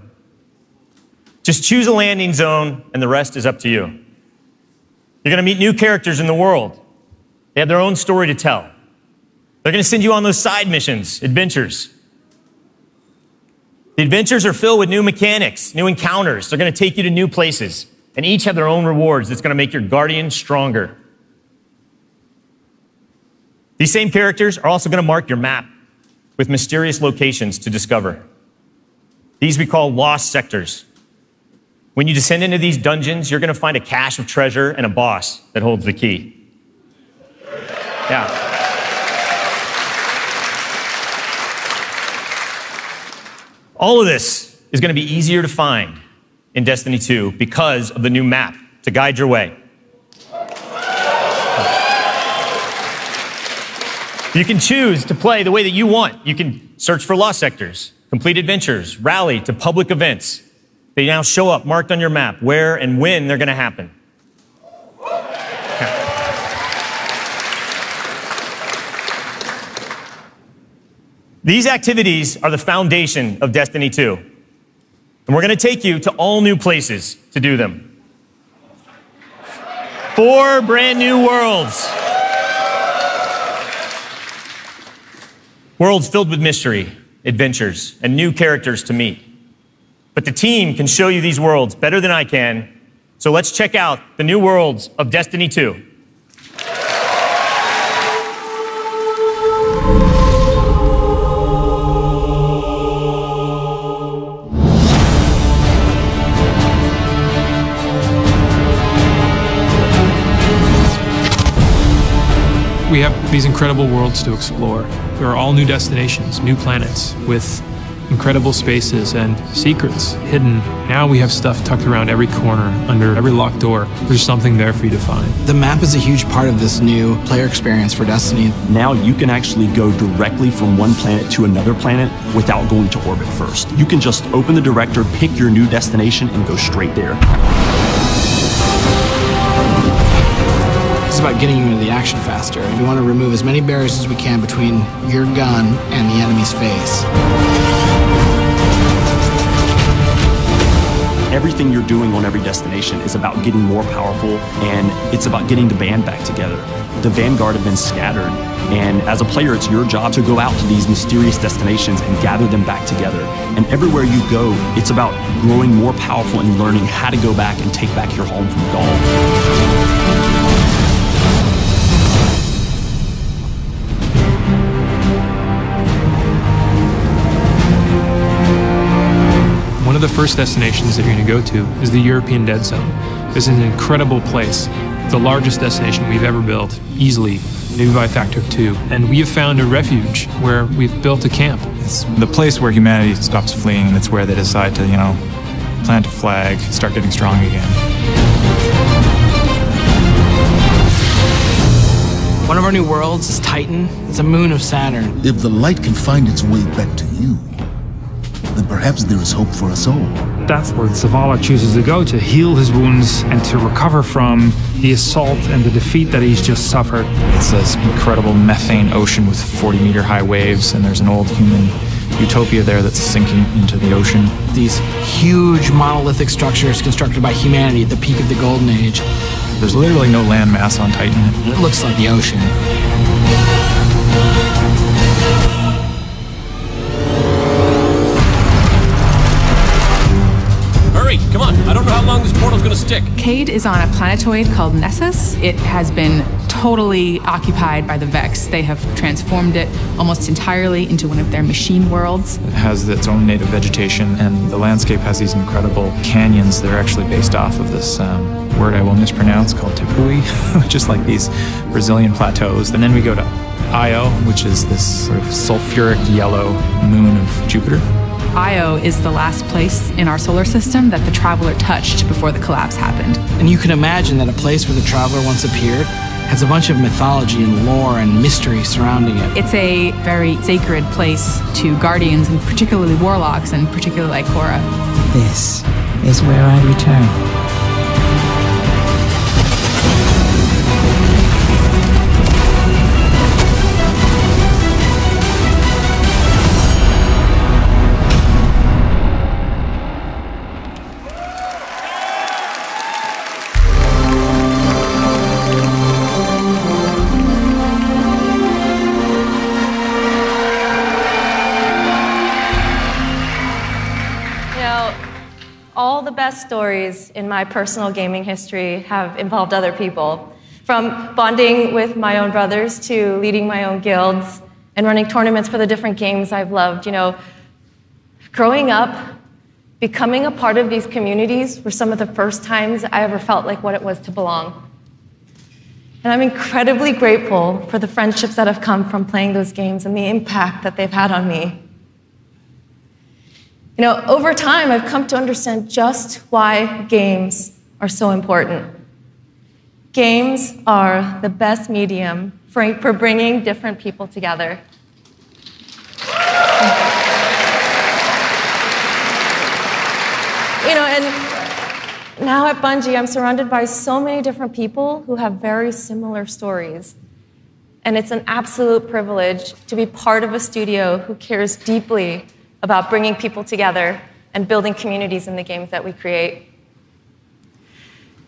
Just choose a landing zone, and the rest is up to you. You're going to meet new characters in the world. They have their own story to tell. They're going to send you on those side missions, adventures. The adventures are filled with new mechanics, new encounters. They're going to take you to new places, and each have their own rewards that's going to make your Guardian stronger. These same characters are also going to mark your map with mysterious locations to discover. These we call lost sectors. When you descend into these dungeons, you're going to find a cache of treasure and a boss that holds the key. Yeah. All of this is going to be easier to find in Destiny 2 because of the new map to guide your way. You can choose to play the way that you want. You can search for lost sectors, complete adventures, rally to public events. They now show up marked on your map where and when they're going to happen. These activities are the foundation of Destiny 2. And we're going to take you to all new places to do them. 4 brand new worlds. Worlds filled with mystery, adventures, and new characters to meet. But the team can show you these worlds better than I can. So let's check out the new worlds of Destiny 2. We have these incredible worlds to explore. There are all new destinations, new planets with incredible spaces and secrets hidden. Now we have stuff tucked around every corner, under every locked door. There's something there for you to find. The map is a huge part of this new player experience for Destiny. Now you can actually go directly from one planet to another planet without going to orbit first. You can just open the director, pick your new destination, and go straight there. It's about getting you into the action faster. We want to remove as many barriers as we can between your gun and the enemy's face. Everything you're doing on every destination is about getting more powerful, and it's about getting the band back together. The Vanguard have been scattered, and as a player, it's your job to go out to these mysterious destinations and gather them back together. And everywhere you go, it's about growing more powerful and learning how to go back and take back your home from Gaul. One of the first destinations that you're going to go to is the European Dead Zone. This is an incredible place. It's the largest destination we've ever built, easily, maybe by a factor of 2. And we have found a refuge where we've built a camp. It's the place where humanity stops fleeing, and it's where they decide to, plant a flag, start getting strong again. One of our new worlds is Titan. It's a moon of Saturn. If the light can find its way back to you, then perhaps there is hope for us all. That's where Zavala chooses to go to heal his wounds and to recover from the assault and the defeat that he's just suffered. It's this incredible methane ocean with 40-meter high waves, and there's an old human utopia there that's sinking into the ocean. These huge monolithic structures constructed by humanity at the peak of the Golden Age. There's literally no land mass on Titan. It looks like the ocean. Come on, I don't know how long this portal's gonna stick. Cade is on a planetoid called Nessus. It has been totally occupied by the Vex. They have transformed it almost entirely into one of their machine worlds. It has its own native vegetation, and the landscape has these incredible canyons that are actually based off of this word I will mispronounce called Tepui, just like these Brazilian plateaus. And then we go to Io, which is this sort of sulfuric yellow moon of Jupiter. Io is the last place in our solar system that the Traveler touched before the collapse happened. And you can imagine that a place where the Traveler once appeared has a bunch of mythology and lore and mystery surrounding it. It's a very sacred place to Guardians, and particularly Warlocks, and particularly Ikora. This is where I return. best stories in my personal gaming history have involved other people. From bonding with my own brothers to leading my own guilds and running tournaments for the different games I've loved. You know, growing up, becoming a part of these communities were some of the first times I ever felt like what it was to belong. And I'm incredibly grateful for the friendships that have come from playing those games and the impact that they've had on me. You know, over time, I've come to understand just why games are so important. Games are the best medium for bringing different people together. You know, and now at Bungie, I'm surrounded by so many different people who have very similar stories. And it's an absolute privilege to be part of a studio who cares deeply about bringing people together and building communities in the games that we create.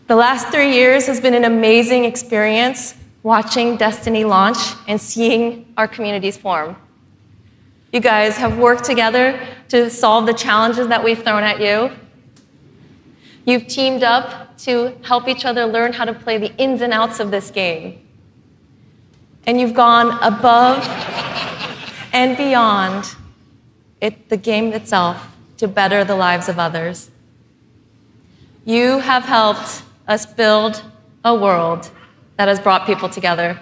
The last 3 years has been an amazing experience watching Destiny launch and seeing our communities form. You guys have worked together to solve the challenges that we've thrown at you. You've teamed up to help each other learn how to play the ins and outs of this game. And you've gone above and beyond the game itself to better the lives of others. You have helped us build a world that has brought people together.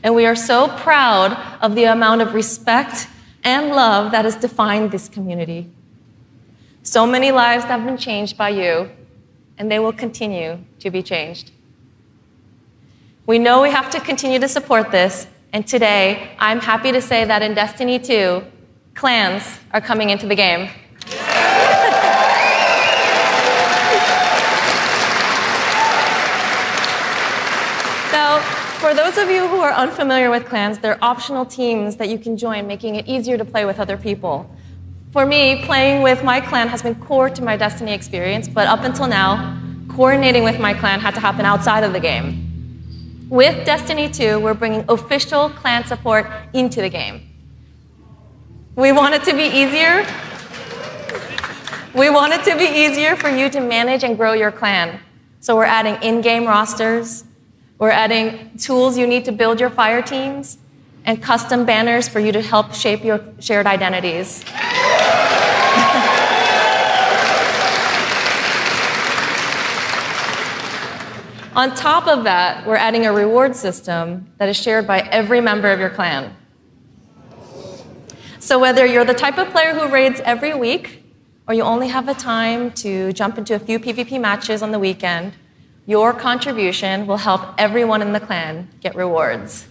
And we are so proud of the amount of respect and love that has defined this community. So many lives have been changed by you, and they will continue to be changed. We know we have to continue to support this, and today I'm happy to say that in Destiny 2, clans are coming into the game. Now, for those of you who are unfamiliar with clans, they're optional teams that you can join, making it easier to play with other people. For me, playing with my clan has been core to my Destiny experience, but up until now, coordinating with my clan had to happen outside of the game. With Destiny 2, we're bringing official clan support into the game. We want it to be easier. We want it to be easier for you to manage and grow your clan. So we're adding in-game rosters, we're adding tools you need to build your fire teams, and custom banners for you to help shape your shared identities. On top of that, we're adding a reward system that is shared by every member of your clan. So whether you're the type of player who raids every week, or you only have the time to jump into a few PvP matches on the weekend, your contribution will help everyone in the clan get rewards.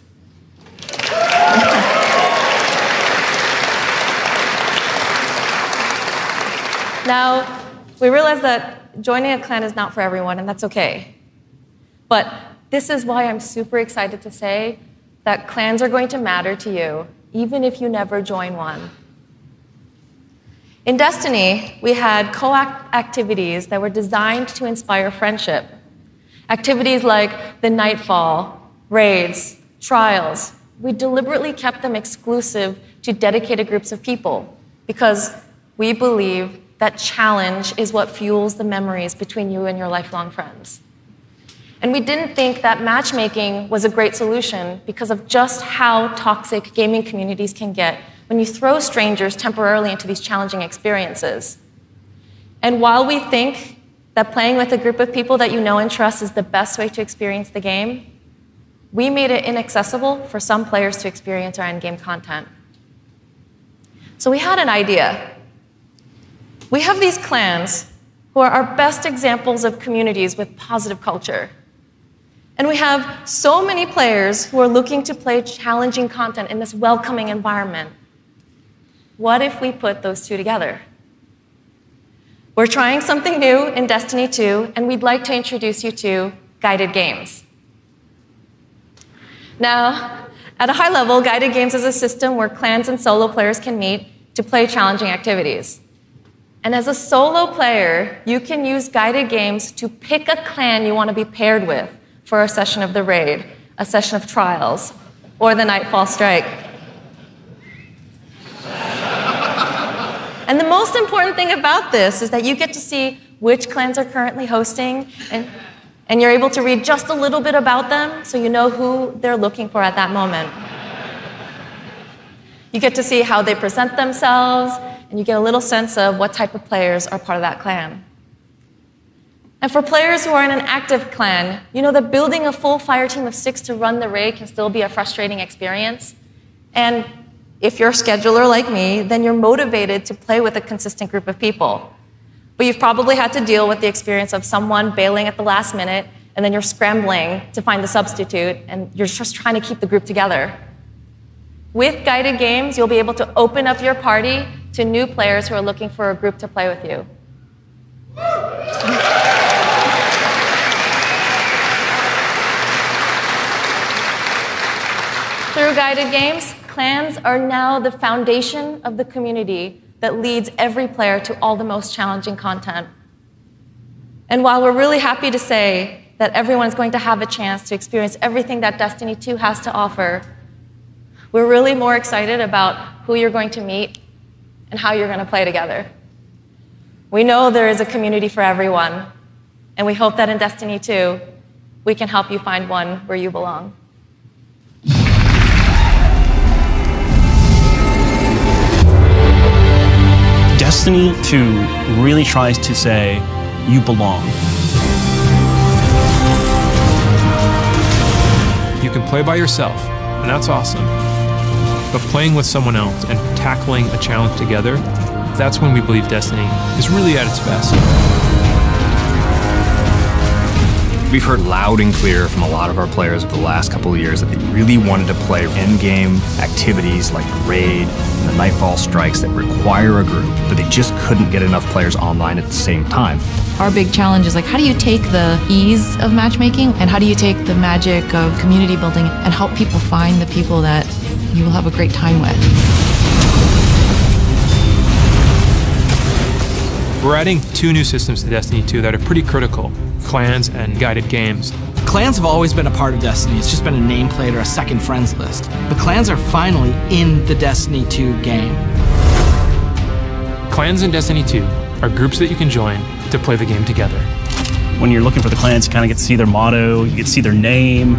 Now, we realize that joining a clan is not for everyone, and that's okay. But this is why I'm super excited to say that clans are going to matter to you, even if you never join one. In Destiny, we had co-op activities that were designed to inspire friendship. Activities like the Nightfall, raids, trials. We deliberately kept them exclusive to dedicated groups of people because we believe that challenge is what fuels the memories between you and your lifelong friends. And we didn't think that matchmaking was a great solution because of just how toxic gaming communities can get when you throw strangers temporarily into these challenging experiences. And while we think that playing with a group of people that you know and trust is the best way to experience the game, we made it inaccessible for some players to experience our endgame content. So we had an idea. We have these clans who are our best examples of communities with positive culture. And we have so many players who are looking to play challenging content in this welcoming environment. What if we put those two together? We're trying something new in Destiny 2, and we'd like to introduce you to guided games. Now, at a high level, guided games is a system where clans and solo players can meet to play challenging activities. And as a solo player, you can use guided games to pick a clan you want to be paired with for a session of the raid, a session of trials, or the Nightfall Strike. And the most important thing about this is that you get to see which clans are currently hosting, and you're able to read just a little bit about them so you know who they're looking for at that moment. You get to see how they present themselves, and you get a little sense of what type of players are part of that clan. And for players who are in an active clan, you know that building a full fire team of 6 to run the raid can still be a frustrating experience. And if you're a scheduler like me, then you're motivated to play with a consistent group of people. But you've probably had to deal with the experience of someone bailing at the last minute, and then you're scrambling to find the substitute, and you're just trying to keep the group together. With guided games, you'll be able to open up your party to new players who are looking for a group to play with you. Through guided games, clans are now the foundation of the community that leads every player to all the most challenging content. And while we're really happy to say that everyone is going to have a chance to experience everything that Destiny 2 has to offer, we're really more excited about who you're going to meet and how you're going to play together. We know there is a community for everyone, and we hope that in Destiny 2, we can help you find one where you belong. Destiny 2 really tries to say, you belong. You can play by yourself, and that's awesome. But playing with someone else and tackling a challenge together, that's when we believe Destiny is really at its best. We've heard loud and clear from a lot of our players over the last couple of years that they really wanted to play endgame activities like the raid and the Nightfall strikes that require a group, but they just couldn't get enough players online at the same time. Our big challenge is like, how do you take the ease of matchmaking and how do you take the magic of community building and help people find the people that you will have a great time with? We're adding 2 new systems to Destiny 2 that are pretty critical: clans and guided games. Clans have always been a part of Destiny. It's just been a nameplate or a second friends list. But clans are finally in the Destiny 2 game. Clans in Destiny 2 are groups that you can join to play the game together. When you're looking for the clans, you kind of get to see their motto, you get to see their name,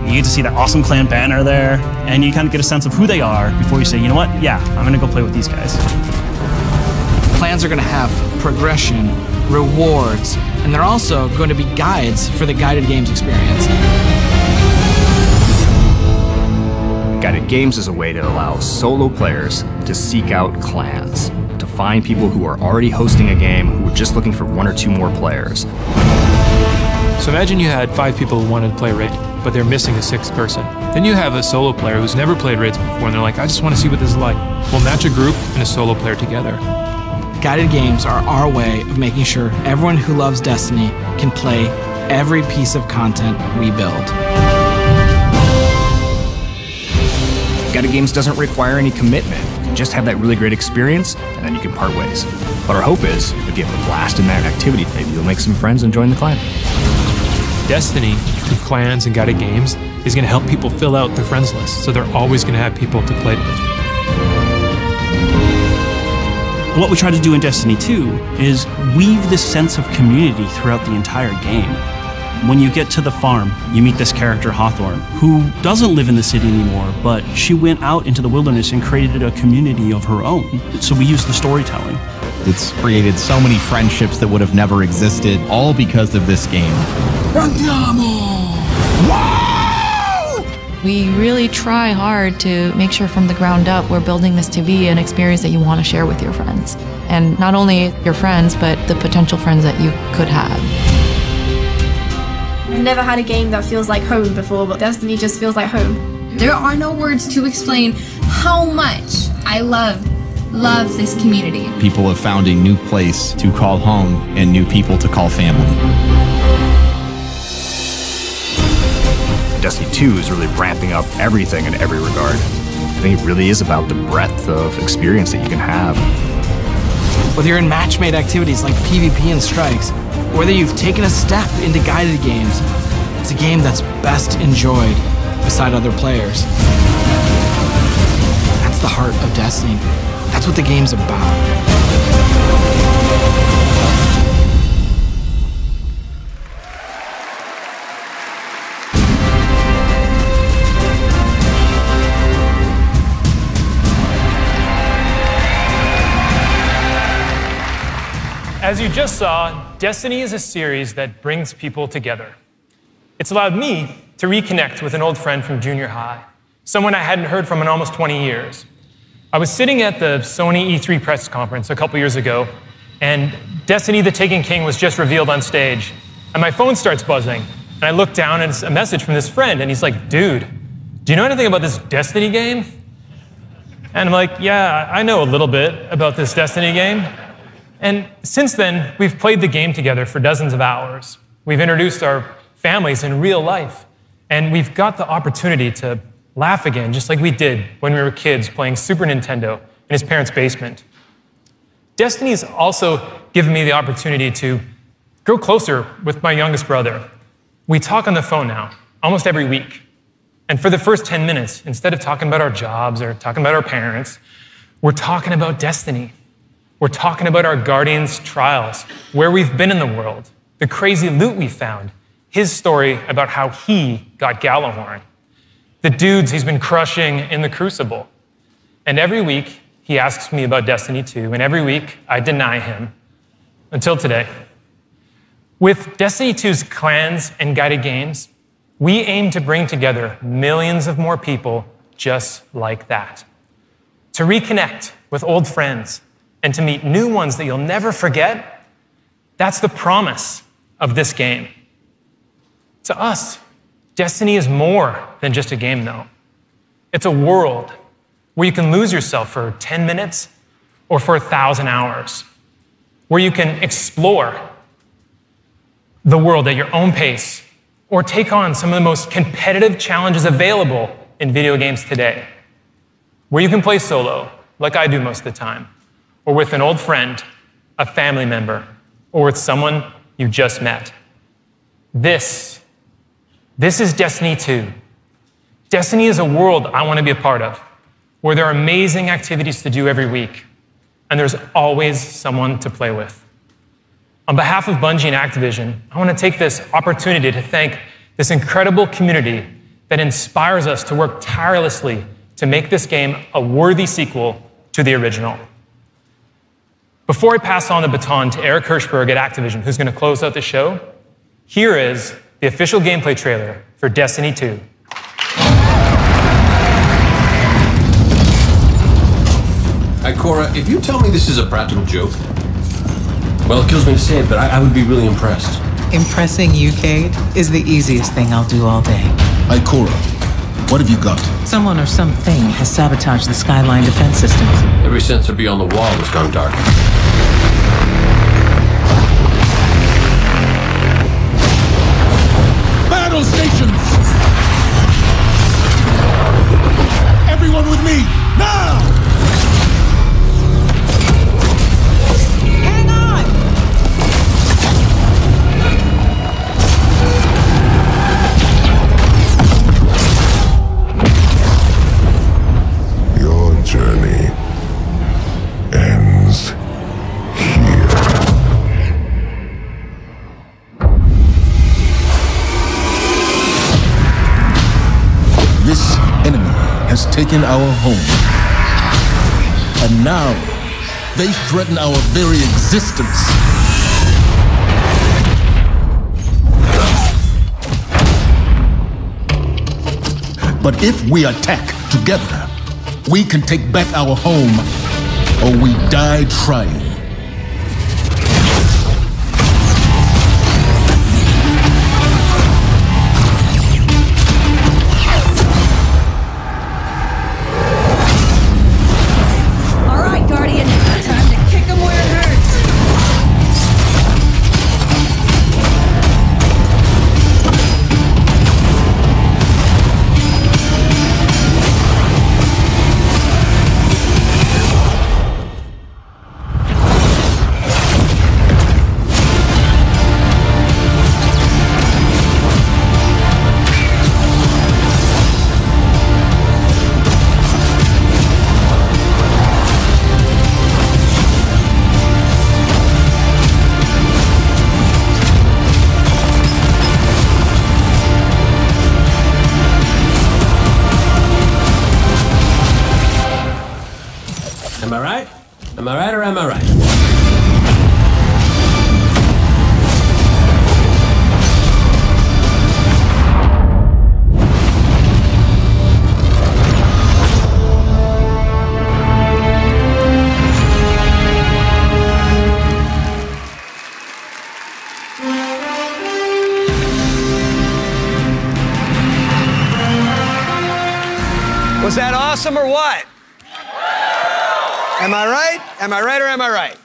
you get to see that awesome clan banner there, and you kind of get a sense of who they are before you say, you know what, yeah, I'm going to go play with these guys. Clans are going to have progression, rewards, and they're also going to be guides for the guided games experience. Guided games is a way to allow solo players to seek out clans, to find people who are already hosting a game who are just looking for 1 or 2 more players. So imagine you had 5 people who wanted to play raid, but they're missing a 6th person. Then you have a solo player who's never played raids before, and they're like, I just want to see what this is like. We'll match a group and a solo player together. Guided games are our way of making sure everyone who loves Destiny can play every piece of content we build. Guided games doesn't require any commitment. You can just have that really great experience, and then you can part ways. But our hope is, if you have a blast in that activity, maybe you'll make some friends and join the clan. Destiny, through clans and guided games, is going to help people fill out their friends list, so they're always going to have people to play with. What we try to do in Destiny 2 is weave this sense of community throughout the entire game. When you get to the farm, you meet this character, Hawthorne, who doesn't live in the city anymore, but she went out into the wilderness and created a community of her own. So we use the storytelling. It's created so many friendships that would have never existed, all because of this game. We really try hard to make sure from the ground up we're building this to be an experience that you want to share with your friends. And not only your friends, but the potential friends that you could have. I've never had a game that feels like home before, but Destiny just feels like home. There are no words to explain how much I love this community. People have found a new place to call home and new people to call family. Destiny 2 is really ramping up everything in every regard. I think it really is about the breadth of experience that you can have. Whether you're in match-made activities like PvP and strikes, whether you've taken a step into guided games, it's a game that's best enjoyed beside other players. That's the heart of Destiny. That's what the game's about. As you just saw, Destiny is a series that brings people together. It's allowed me to reconnect with an old friend from junior high, someone I hadn't heard from in almost 20 years. I was sitting at the Sony E3 press conference a couple years ago, and Destiny the Taken King was just revealed on stage, and my phone starts buzzing, and I look down and it's a message from this friend, and he's like, dude, do you know anything about this Destiny game? And I'm like, yeah, I know a little bit about this Destiny game. And since then, we've played the game together for dozens of hours. We've introduced our families in real life, and we've got the opportunity to laugh again, just like we did when we were kids playing Super Nintendo in his parents' basement. Destiny's also given me the opportunity to grow closer with my youngest brother. We talk on the phone now, almost every week. And for the first 10 minutes, instead of talking about our jobs or talking about our parents, we're talking about Destiny. We're talking about our Guardians' trials, where we've been in the world, the crazy loot we found, his story about how he got Gallahorn, the dudes he's been crushing in the Crucible. And every week, he asks me about Destiny 2, and every week, I deny him, until today. With Destiny 2's clans and guided games, we aim to bring together millions of more people just like that. To reconnect with old friends and to meet new ones that you'll never forget, that's the promise of this game. To us, Destiny is more than just a game, though. It's a world where you can lose yourself for 10 minutes or for 1,000 hours, where you can explore the world at your own pace or take on some of the most competitive challenges available in video games today, where you can play solo, like I do most of the time, or with an old friend, a family member, or with someone you just met. This is Destiny 2. Destiny is a world I want to be a part of, where there are amazing activities to do every week, and there's always someone to play with. On behalf of Bungie and Activision, I want to take this opportunity to thank this incredible community that inspires us to work tirelessly to make this game a worthy sequel to the original. Before I pass on the baton to Eric Hirschberg at Activision, who's going to close out the show, here is the official gameplay trailer for Destiny 2. Cora, if you tell me this is a practical joke, well, it kills me to say it, but I would be really impressed. Impressing you, Cade, is the easiest thing I'll do all day. Cora, what have you got? Someone or something has sabotaged the Skyline defense systems. Every sensor beyond the wall has gone dark. Battle stations! Everyone with me, now! Journey ends here. This enemy has taken our home. And now, they threaten our very existence. But if we attack together, we can take back our home, or we die trying. All right, Guardian, time to kick him where it hurts. Was that awesome or what? Am I right? Am I right or am I right?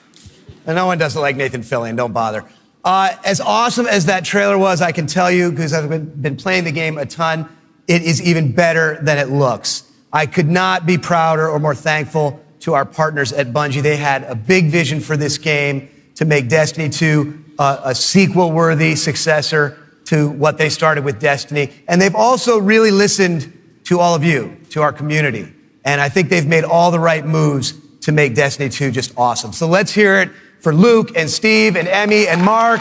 And no one doesn't like Nathan Fillion, don't bother. As awesome as that trailer was, I can tell you, because I've been playing the game a ton, it is even better than it looks. I could not be prouder or more thankful to our partners at Bungie. They had a big vision for this game to make Destiny 2 a sequel-worthy successor to what they started with Destiny. And they've also really listened to all of you, to our community. And I think they've made all the right moves to make Destiny 2 just awesome. So let's hear it for Luke and Steve and Emmy and Mark.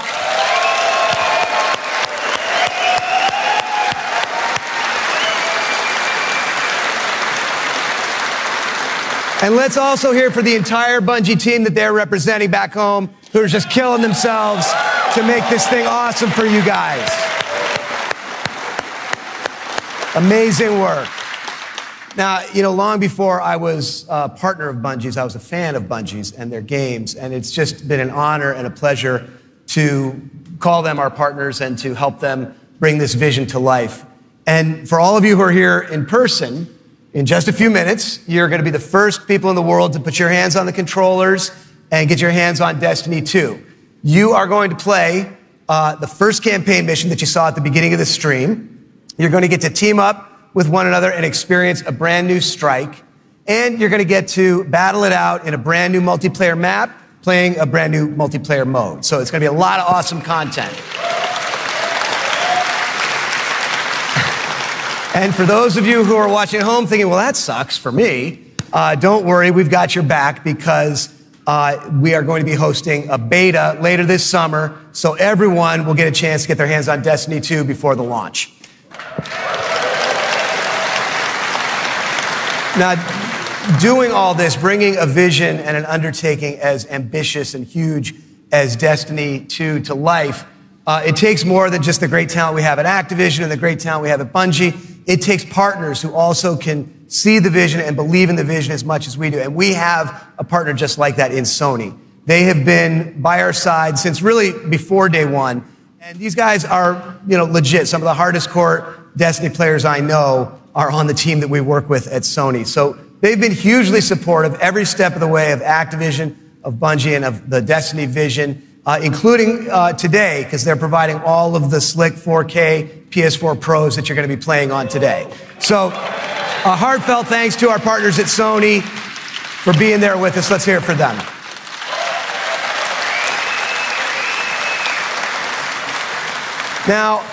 And let's also hear for the entire Bungie team that they're representing back home, who are just killing themselves to make this thing awesome for you guys. Amazing work. Now, long before I was a partner of Bungie's, I was a fan of Bungie's and their games, and it's just been an honor and a pleasure to call them our partners and to help them bring this vision to life. And for all of you who are here in person, in just a few minutes, you're going to be the first people in the world to put your hands on the controllers and get your hands on Destiny 2. You are going to play the first campaign mission that you saw at the beginning of the stream. You're going to get to team up with one another and experience a brand new strike. And you're going to get to battle it out in a brand new multiplayer map, playing a brand new multiplayer mode. So it's going to be a lot of awesome content. And for those of you who are watching at home thinking, well, that sucks for me, don't worry, we've got your back, because we are going to be hosting a beta later this summer, so everyone will get a chance to get their hands on Destiny 2 before the launch. Now, doing all this, bringing a vision and an undertaking as ambitious and huge as Destiny 2 to life, it takes more than just the great talent we have at Activision and the great talent we have at Bungie. It takes partners who also can see the vision and believe in the vision as much as we do. And we have a partner just like that in Sony. They have been by our side since really before day one. And these guys are, legit. Some of the hardest core Destiny players I know are on the team that we work with at Sony. So they've been hugely supportive every step of the way of Activision, of Bungie, and of the Destiny vision, including today, because they're providing all of the slick 4K PS4 Pros that you're going to be playing on today. So a heartfelt thanks to our partners at Sony for being there with us. Let's hear it for them. Now,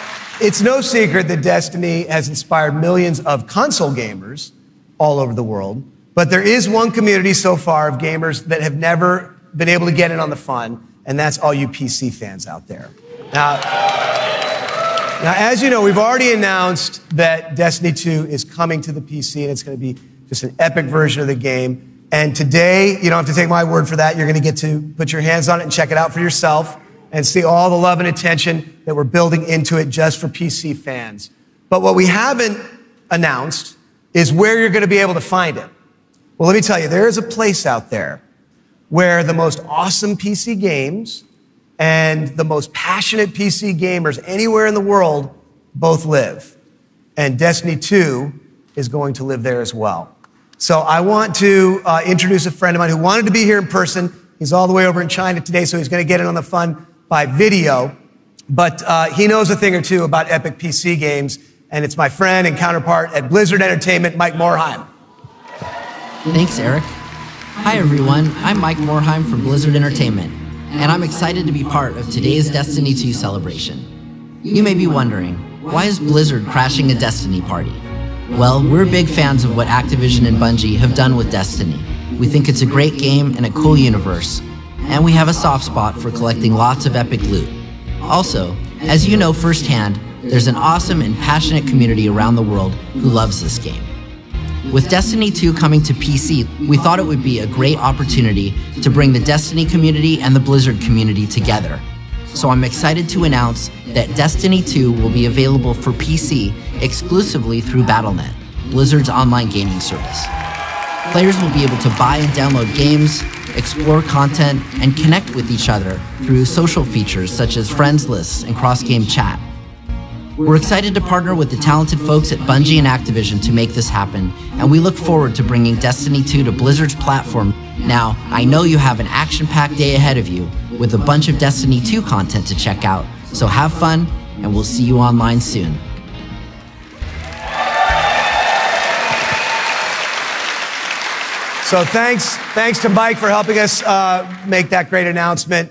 it's no secret that Destiny has inspired millions of console gamers all over the world, but there is one community so far of gamers that have never been able to get in on the fun, and that's all you PC fans out there. Now, as you know, we've already announced that Destiny 2 is coming to the PC, and it's going to be just an epic version of the game. And today, you don't have to take my word for that. You're going to get to put your hands on it and check it out for yourself and see all the love and attention that we're building into it just for PC fans. But what we haven't announced is where you're going to be able to find it. Well, let me tell you, there is a place out there where the most awesome PC games and the most passionate PC gamers anywhere in the world both live. And Destiny 2 is going to live there as well. So I want to introduce a friend of mine who wanted to be here in person. He's all the way over in China today, so he's going to get in on the fun by video. But he knows a thing or two about epic PC games, and it's my friend and counterpart at Blizzard Entertainment, Mike Morhaime. Thanks, Eric. Hi, everyone. I'm Mike Morhaime from Blizzard Entertainment, and I'm excited to be part of today's Destiny 2 celebration. You may be wondering, why is Blizzard crashing a Destiny party? Well, we're big fans of what Activision and Bungie have done with Destiny. We think it's a great game and a cool universe, and we have a soft spot for collecting lots of epic loot. Also, as you know firsthand, there's an awesome and passionate community around the world who loves this game. With Destiny 2 coming to PC, we thought it would be a great opportunity to bring the Destiny community and the Blizzard community together. So I'm excited to announce that Destiny 2 will be available for PC exclusively through Battle.net, Blizzard's online gaming service. Players will be able to buy and download games, explore content, and connect with each other through social features such as friends lists and cross-game chat. We're excited to partner with the talented folks at Bungie and Activision to make this happen, and we look forward to bringing Destiny 2 to Blizzard's platform. Now, I know you have an action-packed day ahead of you with a bunch of Destiny 2 content to check out, so have fun, and we'll see you online soon. So thanks to Mike for helping us make that great announcement.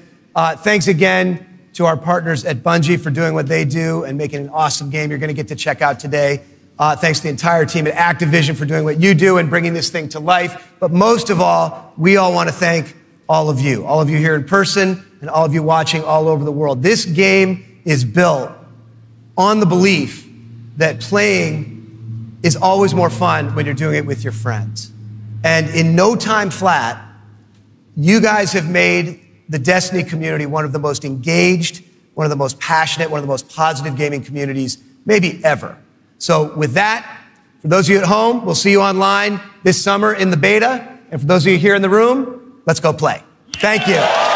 Thanks again to our partners at Bungie for doing what they do and making an awesome game you're going to get to check out today. Thanks to the entire team at Activision for doing what you do and bringing this thing to life. But most of all, we all want to thank all of you here in person and all of you watching all over the world. This game is built on the belief that playing is always more fun when you're doing it with your friends. And in no time flat, you guys have made the Destiny community one of the most engaged, one of the most passionate, one of the most positive gaming communities maybe ever. So with that, for those of you at home, we'll see you online this summer in the beta. And for those of you here in the room, let's go play. Thank you.